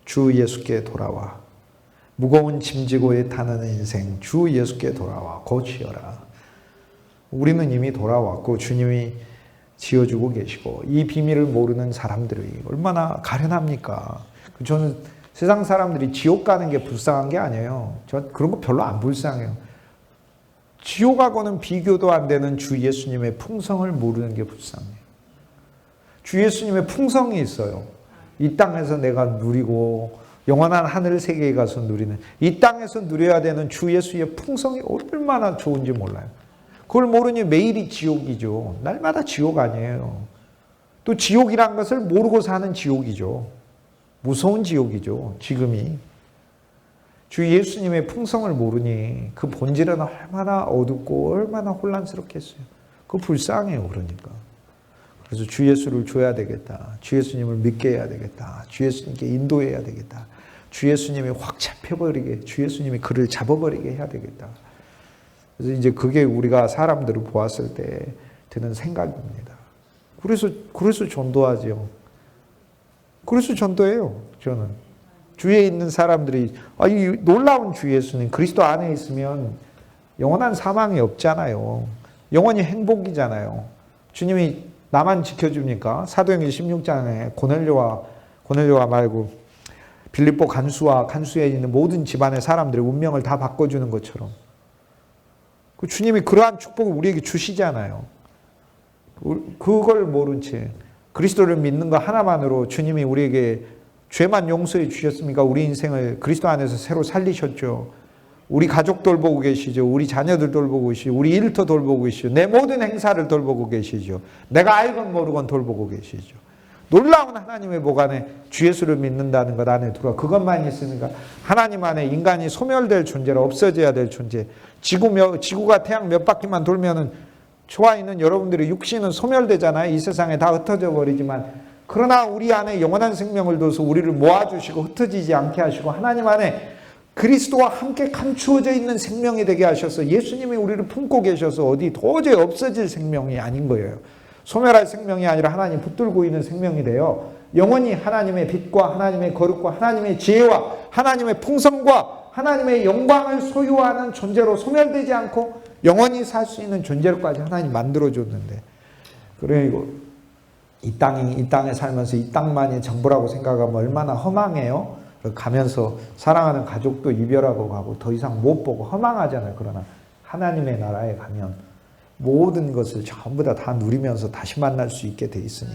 주 예수께 돌아와 무거운 짐 지고 타는 인생 주 예수께 돌아와 고치어라. 우리는 이미 돌아왔고 주님이 지어주고 계시고 이 비밀을 모르는 사람들이 얼마나 가련합니까? 저는 세상 사람들이 지옥 가는 게 불쌍한 게 아니에요. 저 그런 거 별로 안 불쌍해요. 지옥하고는 비교도 안 되는 주 예수님의 풍성을 모르는 게 불쌍해요. 주 예수님의 풍성이 있어요. 이 땅에서 내가 누리고 영원한 하늘 세계에 가서 누리는 이 땅에서 누려야 되는 주 예수의 풍성이 얼마나 좋은지 몰라요. 그걸 모르니 매일이 지옥이죠. 날마다 지옥 아니에요. 또 지옥이란 것을 모르고 사는 지옥이죠. 무서운 지옥이죠. 지금이. 주 예수님의 풍성을 모르니 그 본질은 얼마나 어둡고 얼마나 혼란스럽겠어요. 그거 불쌍해요. 그러니까. 그래서 주 예수를 줘야 되겠다. 주 예수님을 믿게 해야 되겠다. 주 예수님께 인도해야 되겠다. 주 예수님이 확 잡혀버리게, 주 예수님이 그를 잡아버리게 해야 되겠다. 그래서 이제 그게 우리가 사람들을 보았을 때 드는 생각입니다. 그래서 전도하죠. 그래서 전도해요, 저는. 주위에 있는 사람들이, 이 놀라운 주 예수님, 그리스도 안에 있으면 영원한 사망이 없잖아요. 영원히 행복이잖아요. 주님이 나만 지켜줍니까? 사도행전 16장에 고넬료와 말고 빌립보 간수와 간수에 있는 모든 집안의 사람들의 운명을 다 바꿔주는 것처럼 그 주님이 그러한 축복을 우리에게 주시잖아요. 그걸 모른 채 그리스도를 믿는 것 하나만으로 주님이 우리에게 죄만 용서해 주셨습니까? 우리 인생을 그리스도 안에서 새로 살리셨죠. 우리 가족 돌보고 계시죠. 우리 자녀들 돌보고 계시죠. 우리 일터 돌보고 계시죠. 내 모든 행사를 돌보고 계시죠. 내가 알건 모르건 돌보고 계시죠. 놀라운 하나님의 복 안에 주 예수를 믿는다는 것 안에 들어와 그것만 있으니까 하나님 안에 인간이 소멸될 존재라 없어져야 될 존재. 지구가 태양 몇 바퀴만 돌면은 좋아 있는 여러분들의 육신은 소멸되잖아요. 이 세상에 다 흩어져 버리지만 그러나 우리 안에 영원한 생명을 둬서 우리를 모아주시고 흩어지지 않게 하시고 하나님 안에 그리스도와 함께 감추어져 있는 생명이 되게 하셔서 예수님이 우리를 품고 계셔서 어디 도저히 없어질 생명이 아닌 거예요. 소멸할 생명이 아니라 하나님 붙들고 있는 생명이 돼요. 영원히 하나님의 빛과 하나님의 거룩과 하나님의 지혜와 하나님의 풍성과 하나님의 영광을 소유하는 존재로 소멸되지 않고 영원히 살 수 있는 존재로까지 하나님 만들어줬는데 그리고 이 땅에 살면서 이 땅만이 전부라고 생각하면 얼마나 허망해요. 가면서 사랑하는 가족도 이별하고 가고 더 이상 못 보고 허망하잖아요. 그러나 하나님의 나라에 가면 모든 것을 전부 다 누리면서 다시 만날 수 있게 돼 있으니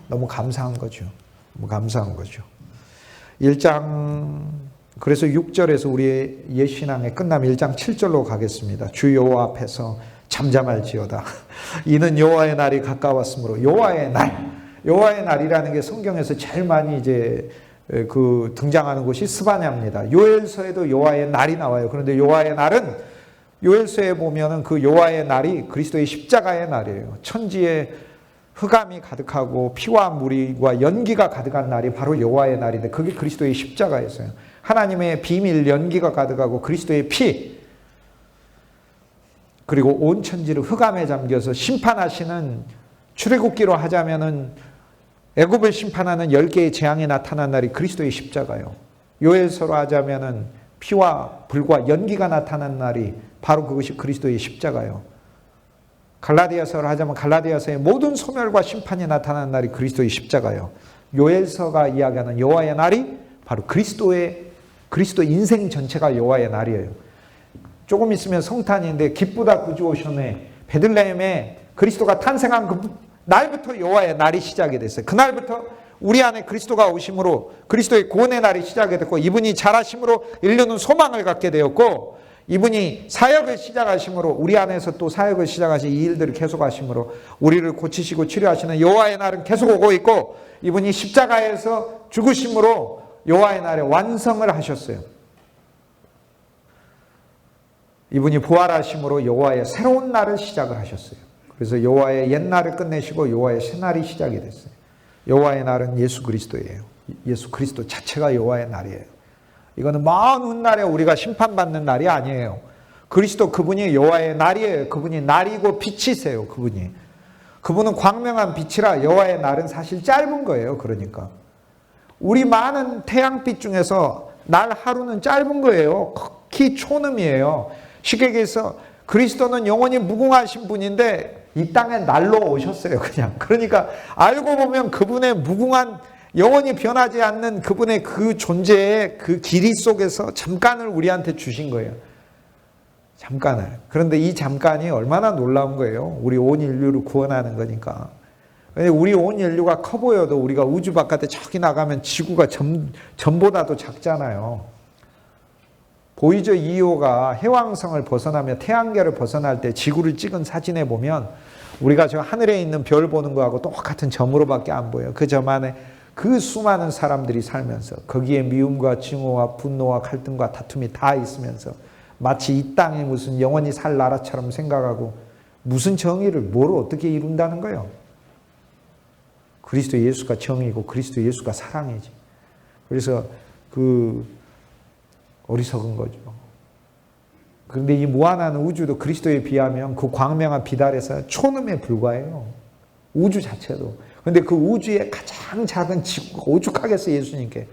너무 감사한 거죠. 너무 감사한 거죠. 1장 그래서 6절에서 우리의 옛신앙의 끝남 1장 7절로 가겠습니다. 주 여호와 앞에서 잠잠할지어다. 이는 여호와의 날이 가까웠으므로 여호와의 날이라는 게 성경에서 제일 많이 이제 등장하는 곳이 스바냐입니다. 요엘서에도 여호와의 날이 나와요. 그런데 여호와의 날은 요엘서에 보면은 그 여호와의 날이 그리스도의 십자가의 날이에요. 천지에 흑암이 가득하고 피와 물과 연기가 가득한 날이 바로 여호와의 날인데 그게 그리스도의 십자가였어요. 하나님의 비밀 연기가 가득하고 그리스도의 피 그리고 온 천지를 흑암에 잠겨서 심판하시는 출애굽기로 하자면은 애굽을 심판하는 10개의 재앙이 나타난 날이 그리스도의 십자가요. 요엘서로 하자면은 피와 불과 연기가 나타난 날이 바로 그것이 그리스도의 십자가요. 갈라디아서로 하자면 갈라디아서의 모든 소멸과 심판이 나타난 날이 그리스도의 십자가요. 요엘서가 이야기하는 여호와의 날이 바로 그리스도 인생 전체가 여호와의 날이에요. 조금 있으면 성탄인데 기쁘다 구주오셨네. 베들레헴에 그리스도가 탄생한 그 날부터 여호와의 날이 시작이 됐어요. 그날부터 우리 안에 그리스도가 오심으로 그리스도의 구원의 날이 시작이 됐고 이분이 자라심으로 인류는 소망을 갖게 되었고 이분이 사역을 시작하심으로 우리 안에서 또 사역을 시작하시 이 일들을 계속하심으로 우리를 고치시고 치료하시는 여호와의 날은 계속 오고 있고 이분이 십자가에서 죽으심으로 여호와의 날에 완성을 하셨어요. 이분이 부활하심으로 여호와의 새로운 날을 시작을 하셨어요. 그래서 여호와의 옛날을 끝내시고 여호와의 새날이 시작이 됐어요. 여호와의 날은 예수 그리스도예요. 예수 그리스도 자체가 여호와의 날이에요. 이거는 먼 훗날에 우리가 심판받는 날이 아니에요. 그리스도 그분이 여호와의 날이에요. 그분이 날이고 빛이세요. 그분은 광명한 빛이라 여호와의 날은 사실 짧은 거예요. 그러니까 우리 많은 태양빛 중에서 날 하루는 짧은 거예요. 극히 초음이에요. 쉽게 얘기해서 그리스도는 영원히 무궁하신 분인데 이 땅에 날로 오셨어요. 그러니까 알고 보면 그분의 무궁한 영원히 변하지 않는 그분의 그 존재의 그 길이 속에서 잠깐을 우리한테 주신 거예요. 잠깐을. 그런데 이 잠깐이 얼마나 놀라운 거예요. 우리 온 인류를 구원하는 거니까. 우리 온 인류가 커 보여도 우리가 우주 바깥에 저기 나가면 지구가 전보다도 작잖아요. 보이저 2호가 해왕성을 벗어나며 태양계를 벗어날 때 지구를 찍은 사진에 보면 우리가 저 하늘에 있는 별 보는 거하고 똑같은 점으로밖에 안 보여요. 그 점 안에 그 수많은 사람들이 살면서 거기에 미움과 증오와 분노와 갈등과 다툼이 다 있으면서 마치 이 땅이 무슨 영원히 살 나라처럼 생각하고 무슨 정의를 뭘 어떻게 이룬다는 거예요. 그리스도 예수가 정의고 그리스도 예수가 사랑이지. 그래서 어리석은 거죠. 그런데 이 무한한 우주도 그리스도에 비하면 그 광명한 빛 아래서 초음에 불과해요. 우주 자체도. 근데 그 우주의 가장 작은 지구가 오죽하겠어요, 예수님께.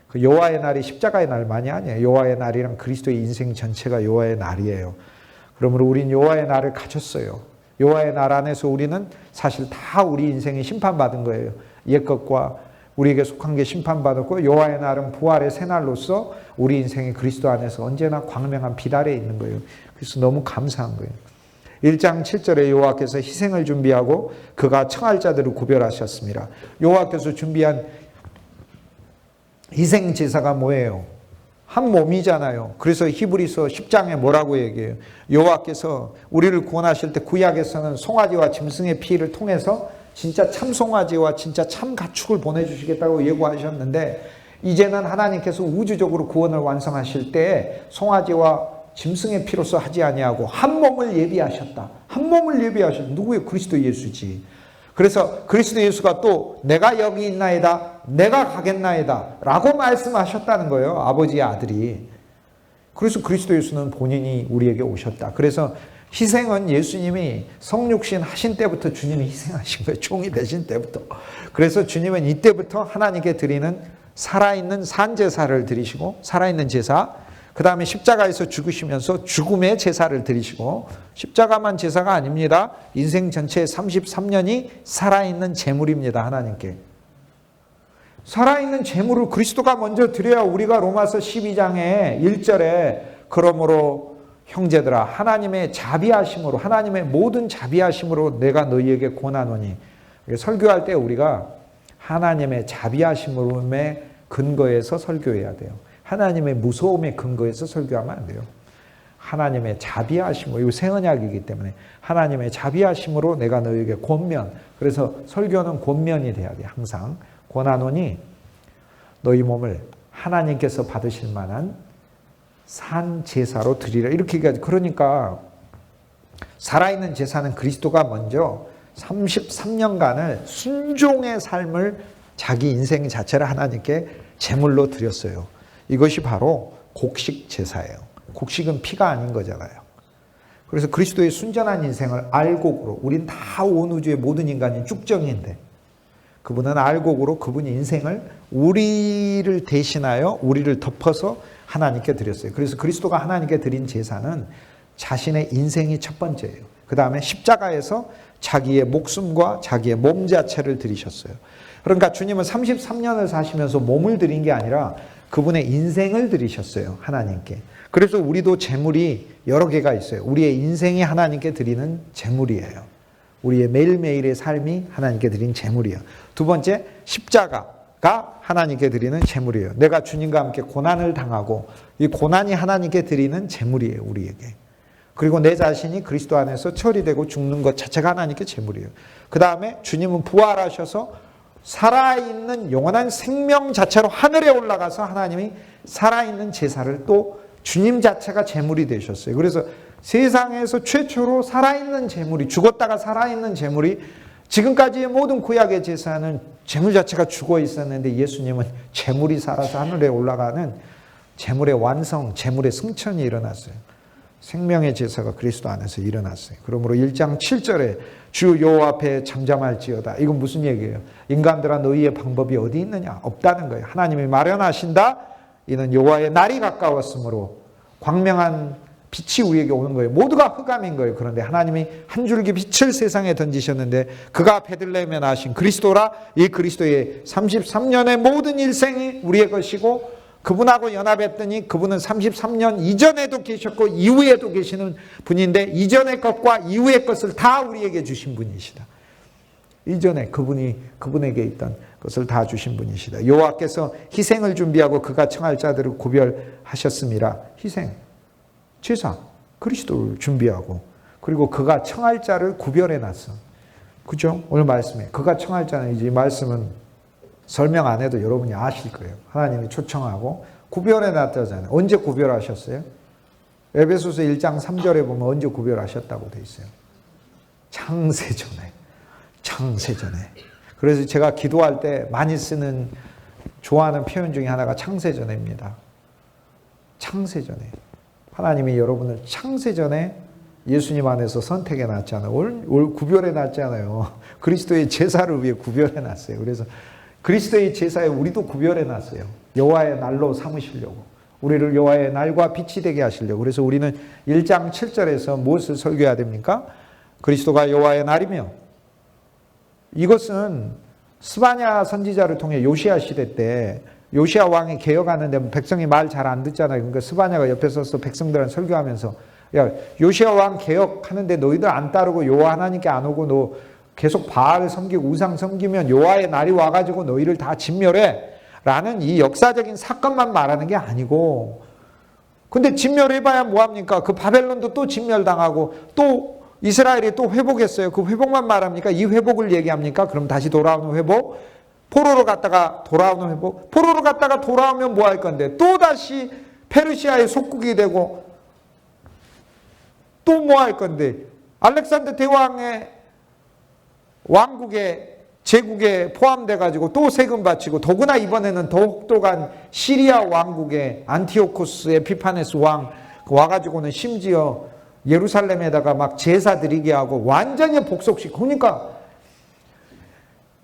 그 여호와의 날이 십자가의 날만이 아니에요. 여호와의 날이랑 그리스도의 인생 전체가 여호와의 날이에요. 그러므로 우린 여호와의 날을 가졌어요. 여호와의 날 안에서 우리는 사실 다 우리 인생이 심판받은 거예요. 옛것과 우리에게 속한 게 심판받았고, 여호와의 날은 부활의 새날로서 우리 인생이 그리스도 안에서 언제나 광명한 빛 아래에 있는 거예요. 그래서 너무 감사한 거예요. 1장 7절에 여호와께서 희생을 준비하고 그가 청할 자들을 구별하셨습니다. 여호와께서 준비한 희생 제사가 뭐예요? 한 몸이잖아요. 그래서 히브리서 10장에 뭐라고 얘기해요? 여호와께서 우리를 구원하실 때 구약에서는 송아지와 짐승의 피를 통해서 진짜 참 송아지와 진짜 참 가축을 보내주시겠다고 예고하셨는데, 이제는 하나님께서 우주적으로 구원을 완성하실 때 송아지와 짐승의 피로서 하지 아니하고 한 몸을 예비하셨다. 한 몸을 예비하셨다. 누구예요? 그리스도 예수지. 그래서 그리스도 예수가 또 내가 여기 있나이다, 내가 가겠나이다 라고 말씀하셨다는 거예요. 아버지의 아들이. 그래서 그리스도 예수는 본인이 우리에게 오셨다. 그래서 희생은 예수님이 성육신 하신 때부터 주님이 희생하신 거예요. 종이 되신 때부터. 그래서 주님은 이때부터 하나님께 드리는 살아있는 산제사를 드리시고, 살아있는 제사, 그 다음에 십자가에서 죽으시면서 죽음의 제사를 드리시고, 십자가만 제사가 아닙니다. 인생 전체의 33년이 살아있는 제물입니다. 하나님께. 살아있는 제물을 그리스도가 먼저 드려야 우리가 로마서 12장에 1절에 그러므로 형제들아 하나님의 자비하심으로, 하나님의 모든 자비하심으로 내가 너희에게 권하노니, 설교할 때 우리가 하나님의 자비하심의 근거에서 설교해야 돼요. 하나님의 무서움의 근거에서 설교하면 안 돼요. 하나님의 자비하심으로, 이거 새 언약이기 때문에 하나님의 자비하심으로 내가 너희에게 권면, 그래서 설교는 권면이 돼야 돼요. 항상 권하노니 너희 몸을 하나님께서 받으실 만한 산 제사로 드리라, 이렇게 얘기하죠. 그러니까 살아있는 제사는 그리스도가 먼저 33년간을 순종의 삶을, 자기 인생 자체를 하나님께 제물로 드렸어요. 이것이 바로 곡식 제사예요. 곡식은 피가 아닌 거잖아요. 그래서 그리스도의 순전한 인생을 알곡으로, 우린 다 온 우주의 모든 인간이 쭉정인데 그분은 알곡으로 그분의 인생을 우리를 대신하여 우리를 덮어서 하나님께 드렸어요. 그래서 그리스도가 하나님께 드린 제사는 자신의 인생이 첫 번째예요. 그 다음에 십자가에서 자기의 목숨과 자기의 몸 자체를 드리셨어요. 그러니까 주님은 33년을 사시면서 몸을 드린 게 아니라 그분의 인생을 드리셨어요. 하나님께. 그래서 우리도 제물이 여러 개가 있어요. 우리의 인생이 하나님께 드리는 제물이에요. 우리의 매일매일의 삶이 하나님께 드린 제물이에요. 두 번째, 십자가가 하나님께 드리는 제물이에요. 내가 주님과 함께 고난을 당하고 이 고난이 하나님께 드리는 제물이에요. 우리에게. 그리고 내 자신이 그리스도 안에서 처리되고 죽는 것 자체가 하나님께 제물이에요. 그 다음에 주님은 부활하셔서 살아있는 영원한 생명 자체로 하늘에 올라가서 하나님이 살아있는 제사를 또 주님 자체가 제물이 되셨어요. 그래서 세상에서 최초로 살아있는 제물이, 죽었다가 살아있는 제물이, 지금까지의 모든 구약의 제사는 제물 자체가 죽어 있었는데 예수님은 제물이 살아서 하늘에 올라가는 제물의 완성, 제물의 승천이 일어났어요. 생명의 제사가 그리스도 안에서 일어났어요. 그러므로 1장 7절에 주 여호와 앞에 잠잠할지어다. 이건 무슨 얘기예요? 인간들아 너희의 방법이 어디 있느냐? 없다는 거예요. 하나님이 마련하신다. 이는 여호와의 날이 가까웠으므로 광명한 빛이 우리에게 오는 거예요. 모두가 흑암인 거예요. 그런데 하나님이 한 줄기 빛을 세상에 던지셨는데 그가 베들레헴에 나신 그리스도라. 이 그리스도의 33년의 모든 일생이 우리의 것이고, 그분하고 연합했더니 그분은 33년 이전에도 계셨고 이후에도 계시는 분인데 이전의 것과 이후의 것을 다 우리에게 주신 분이시다. 이전에 그분에게 있던 것을 다 주신 분이시다. 여호와께서 희생을 준비하고 그가 청할 자들을 구별하셨습니다. 희생, 제사, 그리스도를 준비하고, 그리고 그가 청할 자를 구별해놨어. 그죠? 오늘 말씀에 그가 청할 자는, 이제 이 말씀은 설명 안 해도 여러분이 아실 거예요. 하나님이 초청하고 구별해놨다잖아요. 언제 구별하셨어요? 에베소서 1장 3절에 보면 언제 구별하셨다고 돼 있어요. 창세전에. 그래서 제가 기도할 때 많이 쓰는, 좋아하는 표현 중에 하나가 창세전에입니다. 창세전에. 하나님이 여러분을 창세전에 예수님 안에서 선택해 놨잖아요. 올 구별해 놨잖아요. 그리스도의 제사를 위해 구별해 놨어요. 그래서 그리스도의 제사에 우리도 구별해 놨어요. 여호와의 날로 삼으시려고. 우리를 여호와의 날과 빛이 되게 하시려고. 그래서 우리는 1장 7절에서 무엇을 설교해야 됩니까? 그리스도가 여호와의 날이며, 이것은 스바냐 선지자를 통해 요시야 시대 때 요시야 왕이 개혁하는데 백성이 말 잘 안 듣잖아요. 그러니까 스바냐가 옆에 서서 백성들한테 설교하면서, 야, 요시야 왕 개혁하는데 너희들 안 따르고 여호와 하나님께 안 오고 너 계속 바알을 섬기고 우상 섬기면 여호와의 날이 와가지고 너희를 다 진멸해 라는 이 역사적인 사건만 말하는 게 아니고, 근데 진멸해봐야 뭐합니까? 그 바벨론도 또 진멸당하고 또 이스라엘이 또 회복했어요. 그 회복만 말합니까? 이 회복을 얘기합니까? 그럼 다시 돌아오는 회복? 포로로 갔다가 돌아오는 회복? 포로로 갔다가 돌아오면 뭐 할 건데? 또 다시 페르시아의 속국이 되고 또 뭐 할 건데? 알렉산더 대왕의 왕국의 제국에 포함돼 가지고 또 세금 바치고, 더구나 이번에는 더 혹독한 시리아 왕국의 안티오코스 에피파네스 왕 와가지고는 심지어 예루살렘에다가 막 제사 드리게 하고 완전히 복속시키고. 그러니까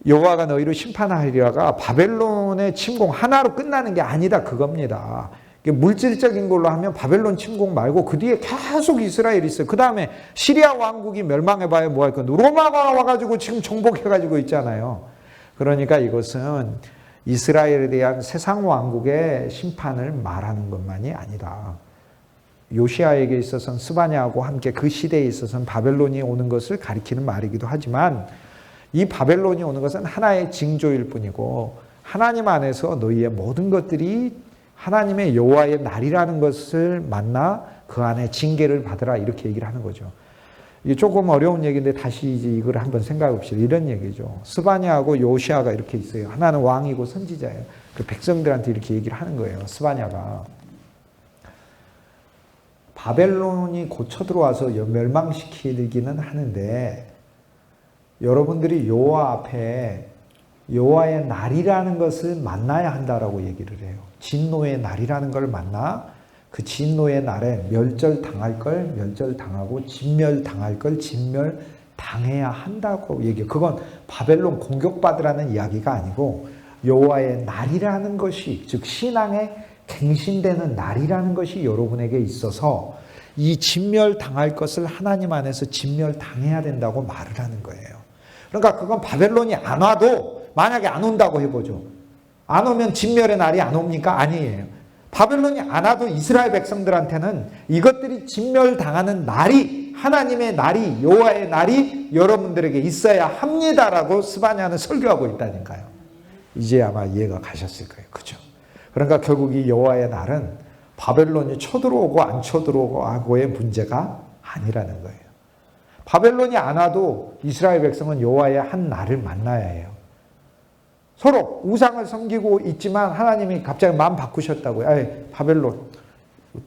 여호와가 너희를 심판하리라가 바벨론의 침공 하나로 끝나는 게 아니다 그겁니다. 물질적인 걸로 하면 바벨론 침공 말고 그 뒤에 계속 이스라엘이 있어요. 그 다음에 시리아 왕국이 멸망해봐야 뭐 할 건데, 로마가 와가지고 지금 정복해가지고 있잖아요. 그러니까 이것은 이스라엘에 대한 세상 왕국의 심판을 말하는 것만이 아니라 요시아에게 있어서는 스바냐하고 함께 그 시대에 있어서는 바벨론이 오는 것을 가리키는 말이기도 하지만, 이 바벨론이 오는 것은 하나의 징조일 뿐이고 하나님 안에서 너희의 모든 것들이 하나님의 여호와의 날이라는 것을 만나 그 안에 징계를 받으라, 이렇게 얘기를 하는 거죠. 이게 조금 어려운 얘기인데 다시 이제 이걸 한번 생각해 봅시다. 이런 얘기죠. 스바냐하고 요시아가 이렇게 있어요. 하나는 왕이고 선지자예요. 그 백성들한테 이렇게 얘기를 하는 거예요. 스바냐가 바벨론이 고쳐 들어와서 멸망시키기는 하는데 여러분들이 여호와 앞에 여호와의 날이라는 것을 만나야 한다라고 얘기를 해요. 진노의 날이라는 걸 만나 그 진노의 날에 멸절당할 걸 멸절당하고 진멸당할 걸 진멸당해야 한다고 얘기해요. 그건 바벨론 공격받으라는 이야기가 아니고 여호와의 날이라는 것이, 즉 신앙에 갱신되는 날이라는 것이 여러분에게 있어서 이 진멸당할 것을 하나님 안에서 진멸당해야 된다고 말을 하는 거예요. 그러니까 그건 바벨론이 안 와도, 만약에 안 온다고 해보죠. 안 오면 진멸의 날이 안 옵니까? 아니에요. 바벨론이 안 와도 이스라엘 백성들한테는 이것들이 진멸당하는 날이, 하나님의 날이, 여호와의 날이 여러분들에게 있어야 합니다라고 스바냐는 설교하고 있다니까요. 이제 아마 이해가 가셨을 거예요. 그죠? 그러니까 결국 이 여호와의 날은 바벨론이 쳐들어오고 안 쳐들어오고 하고의 문제가 아니라는 거예요. 바벨론이 안 와도 이스라엘 백성은 여호와의 한 날을 만나야 해요. 서로 우상을 섬기고 있지만 하나님이 갑자기 마음 바꾸셨다고요. 아이, 바벨론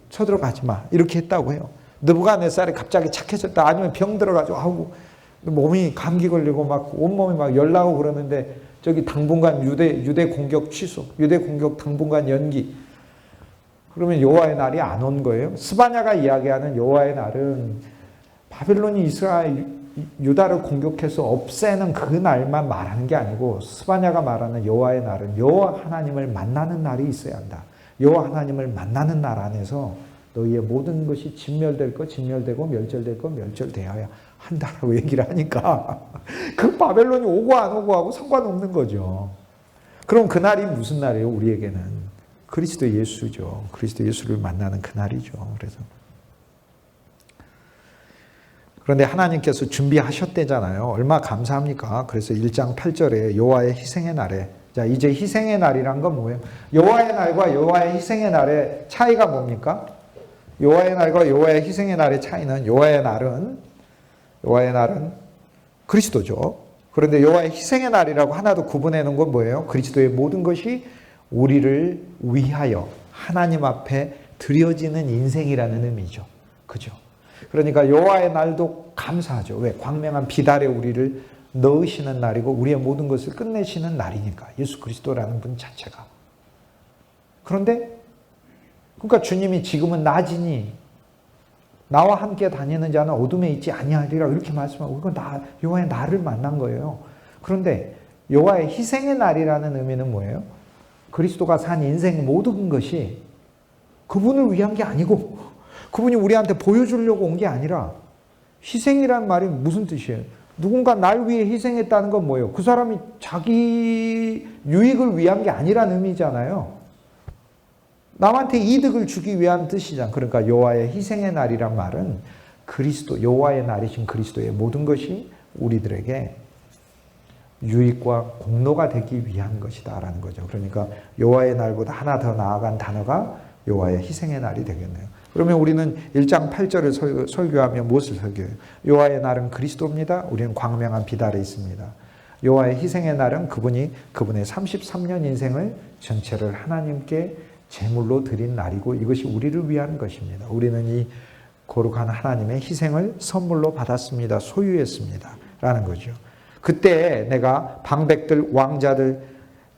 쳐들어가지 마, 이렇게 했다고 해요. 느부갓네살이 갑자기 착해졌다, 아니면 병 들어가지고 아우 몸이 감기 걸리고 막 온몸이 막 열나고 그러는데 저기 당분간 유대 공격 취소, 유대 공격 당분간 연기. 그러면 여호와의 날이 안 온 거예요. 스바냐가 이야기하는 여호와의 날은 바벨론이 이스라엘 유다를 공격해서 없애는 그 날만 말하는 게 아니고, 스바냐가 말하는 여호와의 날은 여호와 하나님을 만나는 날이 있어야 한다. 여호와 하나님을 만나는 날 안에서 너희의 모든 것이 진멸될 것 진멸되고 멸절될 것 멸절되어야 한다라고 얘기를 하니까 그 바벨론이 오고 안 오고 하고 상관없는 거죠. 그럼 그 날이 무슨 날이에요? 우리에게는 그리스도 예수죠. 그리스도 예수를 만나는 그 날이죠. 그런데 하나님께서 준비하셨대잖아요. 얼마 감사합니까? 그래서 1장 8절에 여호와의 희생의 날에, 자 이제 희생의 날이란 건 뭐예요? 여호와의 날과 여호와의 희생의 날의 차이가 뭡니까? 여호와의 날과 여호와의 희생의 날의 차이는, 여호와의 날은 그리스도죠. 그런데 여호와의 희생의 날이라고 하나도 구분해 놓은 건 뭐예요? 그리스도의 모든 것이 우리를 위하여 하나님 앞에 드려지는 인생이라는 의미죠. 그죠? 그러니까 여호와의 날도 감사하죠. 왜? 광명한 빛 아래 우리를 넣으시는 날이고 우리의 모든 것을 끝내시는 날이니까, 예수 그리스도라는 분 자체가. 그런데 그러니까 주님이 지금은 낮이니 나와 함께 다니는 자는 어둠에 있지 아니하리라 이렇게 말씀하고 이건 여호와의 날을 만난 거예요. 그런데 여호와의 희생의 날이라는 의미는 뭐예요? 그리스도가 산 인생 모든 것이 그분을 위한 게 아니고 그분이 우리한테 보여주려고 온 게 아니라 희생이란 말이 무슨 뜻이에요? 누군가 날 위해 희생했다는 건 뭐예요? 그 사람이 자기 유익을 위한 게 아니란 의미잖아요. 남한테 이득을 주기 위한 뜻이잖아요. 그러니까 여호와의 희생의 날이란 말은 그리스도, 여호와의 날이신 그리스도의 모든 것이 우리들에게 유익과 공로가 되기 위한 것이다라는 거죠. 그러니까 여호와의 날보다 하나 더 나아간 단어가 여호와의 희생의 날이 되겠네요. 그러면 우리는 1장 8절을 설교하며 무엇을 설교해요? 여호와의 날은 그리스도입니다. 우리는 광명한 빛 아래 있습니다. 여호와의 희생의 날은 그분의 33년 인생을 전체를 하나님께 제물로 드린 날이고 이것이 우리를 위한 것입니다. 우리는 이 거룩한 하나님의 희생을 선물로 받았습니다. 소유했습니다. 라는 거죠. 그때 내가 방백들, 왕자들,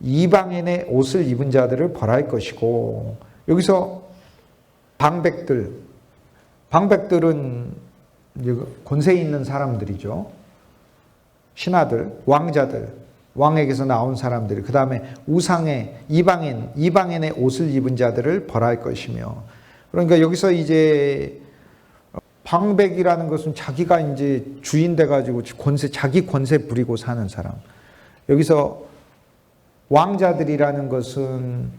이방인의 옷을 입은 자들을 벌할 것이고 여기서 방백들은 권세 있는 사람들이죠. 신하들, 왕자들, 왕에게서 나온 사람들, 그 다음에 우상의 이방인의 옷을 입은 자들을 벌할 것이며 그러니까 여기서 이제 방백이라는 것은 자기가 이제 주인 돼가지고 자기 권세 부리고 사는 사람. 여기서 왕자들이라는 것은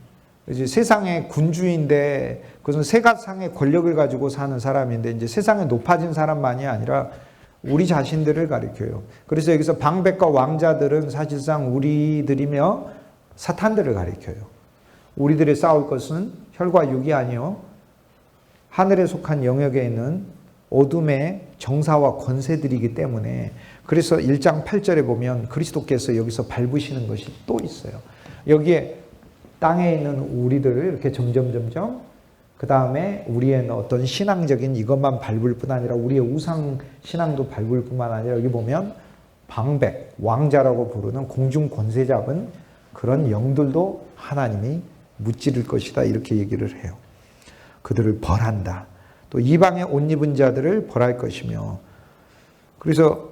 이제 세상의 군주인데 그것은 세가상의 권력을 가지고 사는 사람인데 이제 세상에 높아진 사람만이 아니라 우리 자신들을 가리켜요. 그래서 여기서 방백과 왕자들은 사실상 우리들이며 사탄들을 가리켜요. 우리들의 싸울 것은 혈과 육이 아니요 하늘에 속한 영역에 있는 어둠의 정사와 권세들이기 때문에 그래서 1장 8절에 보면 그리스도께서 여기서 밟으시는 것이 또 있어요. 여기에 땅에 있는 우리들을 이렇게 점점 그 다음에 우리의 어떤 신앙적인 이것만 밟을 뿐 아니라 우리의 우상 신앙도 밟을 뿐만 아니라 여기 보면 방백, 왕자라고 부르는 공중 권세 잡은 그런 영들도 하나님이 무찌를 것이다 이렇게 얘기를 해요. 그들을 벌한다. 또 이방의 옷 입은 자들을 벌할 것이며 그래서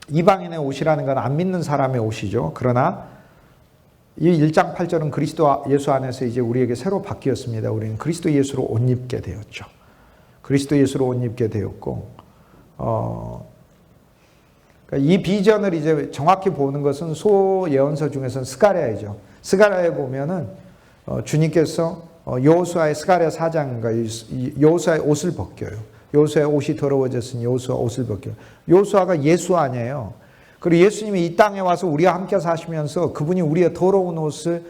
이방인의 옷이라는 건 안 믿는 사람의 옷이죠. 그러나 이 1장 8절은 그리스도 예수 안에서 이제 우리에게 새로 바뀌었습니다. 우리는 그리스도 예수로 옷 입게 되었죠. 그리스도 예수로 옷 입게 되었고, 그러니까 이 비전을 이제 정확히 보는 것은 소예언서 중에서는 스가랴이죠. 스가랴에 보면은 주님께서 여호수아의 스가랴 4장인가 여호수아의 옷을 벗겨요. 여호수아의 옷이 더러워졌으니 여호수아 옷을 벗겨요. 여호수아가 예수 아니에요. 그리고 예수님이 이 땅에 와서 우리와 함께 사시면서 그분이 우리의 더러운 옷을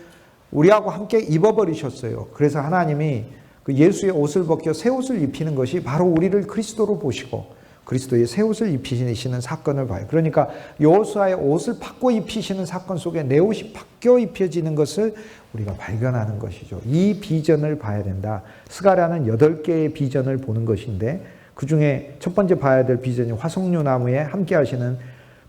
우리하고 함께 입어버리셨어요. 그래서 하나님이 그 예수의 옷을 벗겨 새 옷을 입히는 것이 바로 우리를 그리스도로 보시고 그리스도의 새 옷을 입히시는 사건을 봐요. 그러니까 여호수아의 옷을 바꿔 입히시는 사건 속에 내 옷이 바뀌어 입혀지는 것을 우리가 발견하는 것이죠. 이 비전을 봐야 된다. 스가랴는 8개의 비전을 보는 것인데 그중에 첫 번째 봐야 될 비전이 화석류 나무에 함께 하시는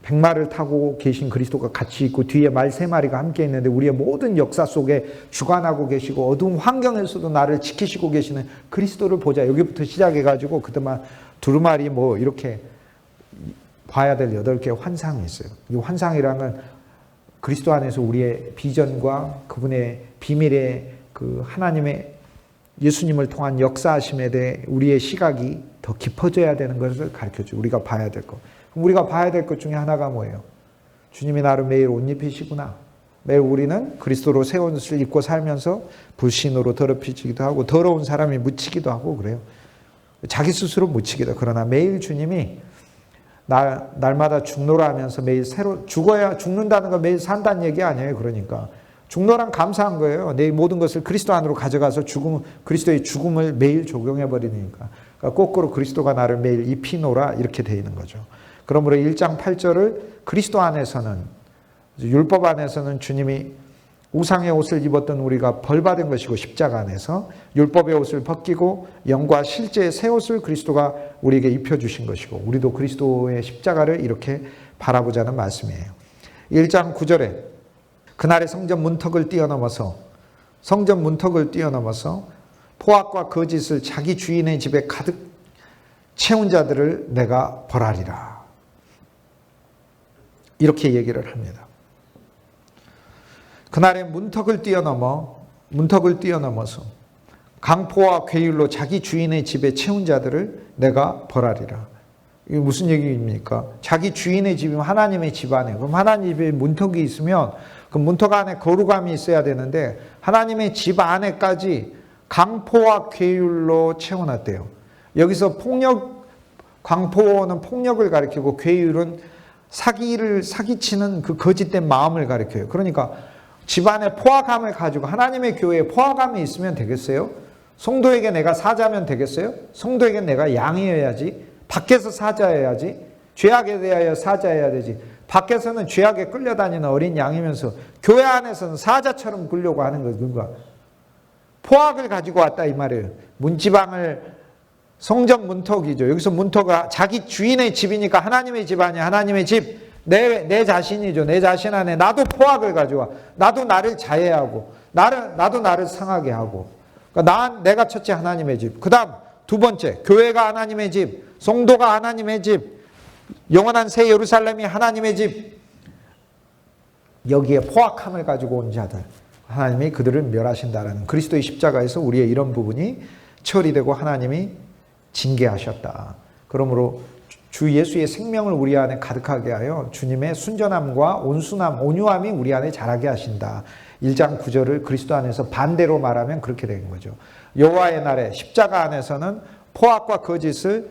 백마를 타고 계신 그리스도가 같이 있고 뒤에 말 3마리가 함께 있는데 우리의 모든 역사 속에 주관하고 계시고 어두운 환경에서도 나를 지키시고 계시는 그리스도를 보자. 여기부터 시작해가지고 그동안 두루마리 뭐 이렇게 봐야 될 8개의 환상이 있어요. 이 환상이라는 건 그리스도 안에서 우리의 비전과 그분의 비밀의 그 하나님의 예수님을 통한 역사하심에 대해 우리의 시각이 더 깊어져야 되는 것을 가르쳐줘요. 우리가 봐야 될 것. 우리가 봐야 될 것 중에 하나가 뭐예요? 주님이 나를 매일 옷 입히시구나. 매일 우리는 그리스도로 새 옷을 입고 살면서 불신으로 더럽히지기도 하고 더러운 사람이 묻히기도 하고 그래요. 자기 스스로 묻히기도. 그러나 매일 주님이 날마다 죽노라 하면서 매일 새로 죽어야 죽는다는 건 매일 산다는 얘기 아니에요. 그러니까 죽노란 감사한 거예요. 내 모든 것을 그리스도 안으로 가져가서 그리스도의 죽음을 매일 적용해 버리니까. 그러니까 거꾸로 그리스도가 나를 매일 입히노라 이렇게 되어 있는 거죠. 그러므로 1장 8절을 그리스도 안에서는 율법 안에서는 주님이 우상의 옷을 입었던 우리가 벌받은 것이고 십자가 안에서 율법의 옷을 벗기고 영과 실제의 새 옷을 그리스도가 우리에게 입혀주신 것이고 우리도 그리스도의 십자가를 이렇게 바라보자는 말씀이에요. 1장 9절에 그날의 성전 문턱을 뛰어넘어서 포악과 거짓을 자기 주인의 집에 가득 채운 자들을 내가 벌하리라. 이렇게 얘기를 합니다. 그날에 문턱을 뛰어넘어서 강포와 괴율로 자기 주인의 집에 채운 자들을 내가 벌하리라. 이게 무슨 얘기입니까? 자기 주인의 집이면 하나님의 집 안에, 그럼 하나님 집에 문턱이 있으면 그 문턱 안에 거룩함이 있어야 되는데 하나님의 집 안에까지 강포와 괴율로 채워놨대요. 여기서 강포는 폭력을 가리키고 괴율은 사기치는 그 거짓된 마음을 가리켜요. 그러니까 집안에 포악함을 가지고 하나님의 교회에 포악함이 있으면 되겠어요? 성도에게 내가 사자면 되겠어요? 성도에게 내가 양이어야지. 밖에서 사자여야지. 죄악에 대하여 사자여야 되지. 밖에서는 죄악에 끌려다니는 어린 양이면서 교회 안에서는 사자처럼 굴려고 하는 거예요. 그러니까 포악을 가지고 왔다 이 말이에요. 문지방을 성전 문턱이죠. 여기서 문턱은 자기 주인의 집이니까 하나님의 집 아니야. 하나님의 집. 내 자신이죠. 내 자신 안에 나도 포악을 가져와. 나도 나를 자해하고 나도 나를 상하게 하고. 그러니까 내가 첫째 하나님의 집. 그 다음 두 번째 교회가 하나님의 집. 성도가 하나님의 집. 영원한 새 예루살렘이 하나님의 집. 여기에 포악함을 가지고 온 자들. 하나님이 그들을 멸하신다라는 그리스도의 십자가에서 우리의 이런 부분이 처리되고 하나님이 징계하셨다. 그러므로 주 예수의 생명을 우리 안에 가득하게 하여 주님의 순전함과 온순함, 온유함이 우리 안에 자라게 하신다. 1장 9절을 그리스도 안에서 반대로 말하면 그렇게 되는 거죠. 여호와의 날에 십자가 안에서는 포악과 거짓을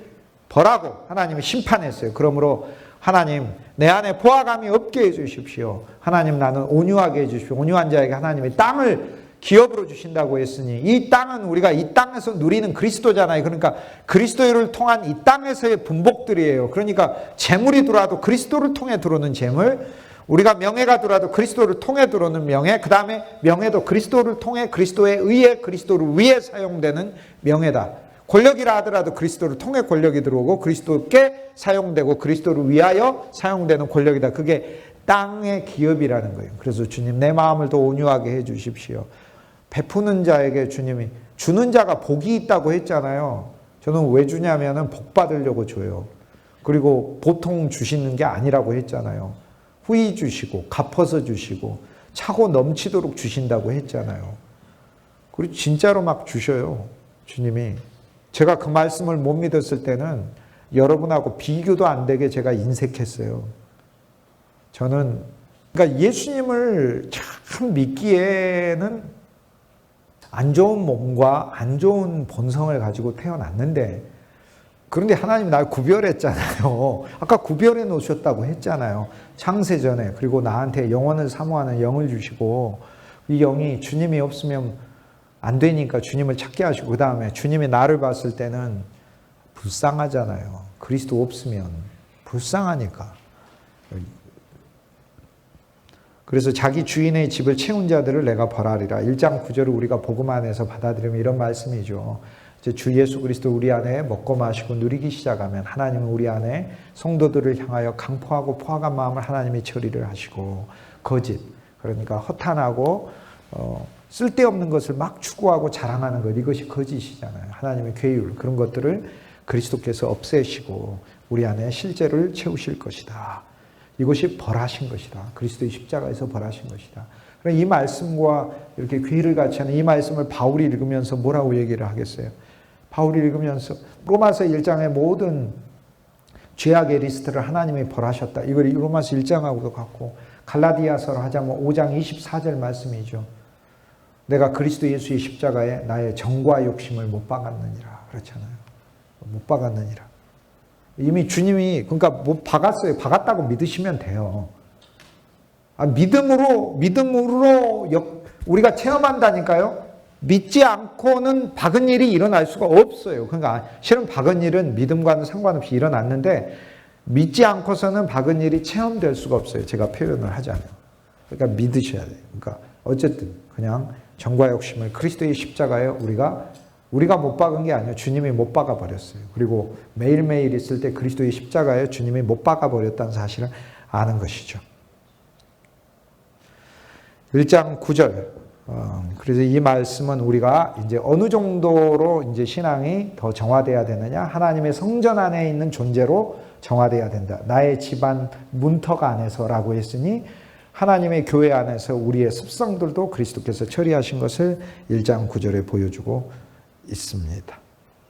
벌하고 하나님이 심판했어요. 그러므로 하나님 내 안에 포악함이 없게 해주십시오. 하나님 나는 온유하게 해주십시오. 온유한 자에게 하나님이 땅을 기업으로 주신다고 했으니 이 땅은 우리가 이 땅에서 누리는 그리스도잖아요. 그러니까 그리스도를 통한 이 땅에서의 분복들이에요. 그러니까 재물이 들어와도 그리스도를 통해 들어오는 재물, 우리가 명예가 들어와도 그리스도를 통해 들어오는 명예, 그 다음에 명예도 그리스도를 통해 그리스도에 의해 그리스도를 위해 사용되는 명예다. 권력이라 하더라도 그리스도를 통해 권력이 들어오고 그리스도께 사용되고 그리스도를 위하여 사용되는 권력이다. 그게 땅의 기업이라는 거예요. 그래서 주님 내 마음을 더 온유하게 해 주십시오. 베푸는 자에게 주님이 주는 자가 복이 있다고 했잖아요. 저는 왜 주냐면은 복 받으려고 줘요. 그리고 보통 주시는 게 아니라고 했잖아요. 후히 주시고 갚아서 주시고 차고 넘치도록 주신다고 했잖아요. 그리고 진짜로 막 주셔요. 주님이. 제가 그 말씀을 못 믿었을 때는 여러분하고 비교도 안 되게 제가 인색했어요. 저는 그러니까 예수님을 참 믿기에는 안 좋은 몸과 안 좋은 본성을 가지고 태어났는데 그런데 하나님이 날 구별했잖아요. 아까 구별해 놓으셨다고 했잖아요. 창세전에. 그리고 나한테 영원을 사모하는 영을 주시고 이 영이 주님이 없으면 안 되니까 주님을 찾게 하시고 그 다음에 주님이 나를 봤을 때는 불쌍하잖아요. 그리스도 없으면 불쌍하니까. 그래서 자기 주인의 집을 채운 자들을 내가 벌하리라. 1장 9절을 우리가 복음 안에서 받아들이면 이런 말씀이죠. 이제 주 예수 그리스도 우리 안에 먹고 마시고 누리기 시작하면 하나님은 우리 안에 성도들을 향하여 강포하고 포악한 마음을 하나님이 처리를 하시고 거짓, 그러니까 허탄하고 쓸데없는 것을 막 추구하고 자랑하는 것, 이것이 거짓이잖아요. 하나님의 괴율, 그런 것들을 그리스도께서 없애시고 우리 안에 실제를 채우실 것이다. 이것이 벌하신 것이다. 그리스도의 십자가에서 벌하신 것이다. 이 말씀과 이렇게 괴를 같이 하는 이 말씀을 바울이 읽으면서 뭐라고 얘기를 하겠어요? 바울이 읽으면서 로마서 1장의 모든 죄악의 리스트를 하나님이 벌하셨다. 이걸 로마서 1장하고도 같고 갈라디아서로 하자면 5장 24절 말씀이죠. 내가 그리스도 예수의 십자가에 나의 정과 욕심을 못 박았느니라. 그렇잖아요. 못 박았느니라. 이미 주님이 그러니까 못 박았어요. 박았다고 믿으시면 돼요. 믿음으로 우리가 체험한다니까요. 믿지 않고는 박은 일이 일어날 수가 없어요. 그러니까 실은 박은 일은 믿음과는 상관없이 일어났는데 믿지 않고서는 박은 일이 체험될 수가 없어요. 제가 표현을 하자면. 그러니까 믿으셔야 돼요. 그러니까 어쨌든 그냥 정과 욕심을 그리스도의 십자가에 우리가 못 박은 게 아니에요. 주님이 못 박아 버렸어요. 그리고 매일매일 있을 때 그리스도의 십자가에 주님이 못 박아 버렸다는 사실을 아는 것이죠. 1장 9절 그래서 이 말씀은 우리가 이제 어느 정도로 이제 신앙이 더 정화돼야 되느냐? 하나님의 성전 안에 있는 존재로 정화돼야 된다. 나의 집안 문턱 안에서라고 했으니 하나님의 교회 안에서 우리의 습성들도 그리스도께서 처리하신 것을 1장 9절에 보여주고 있습니다.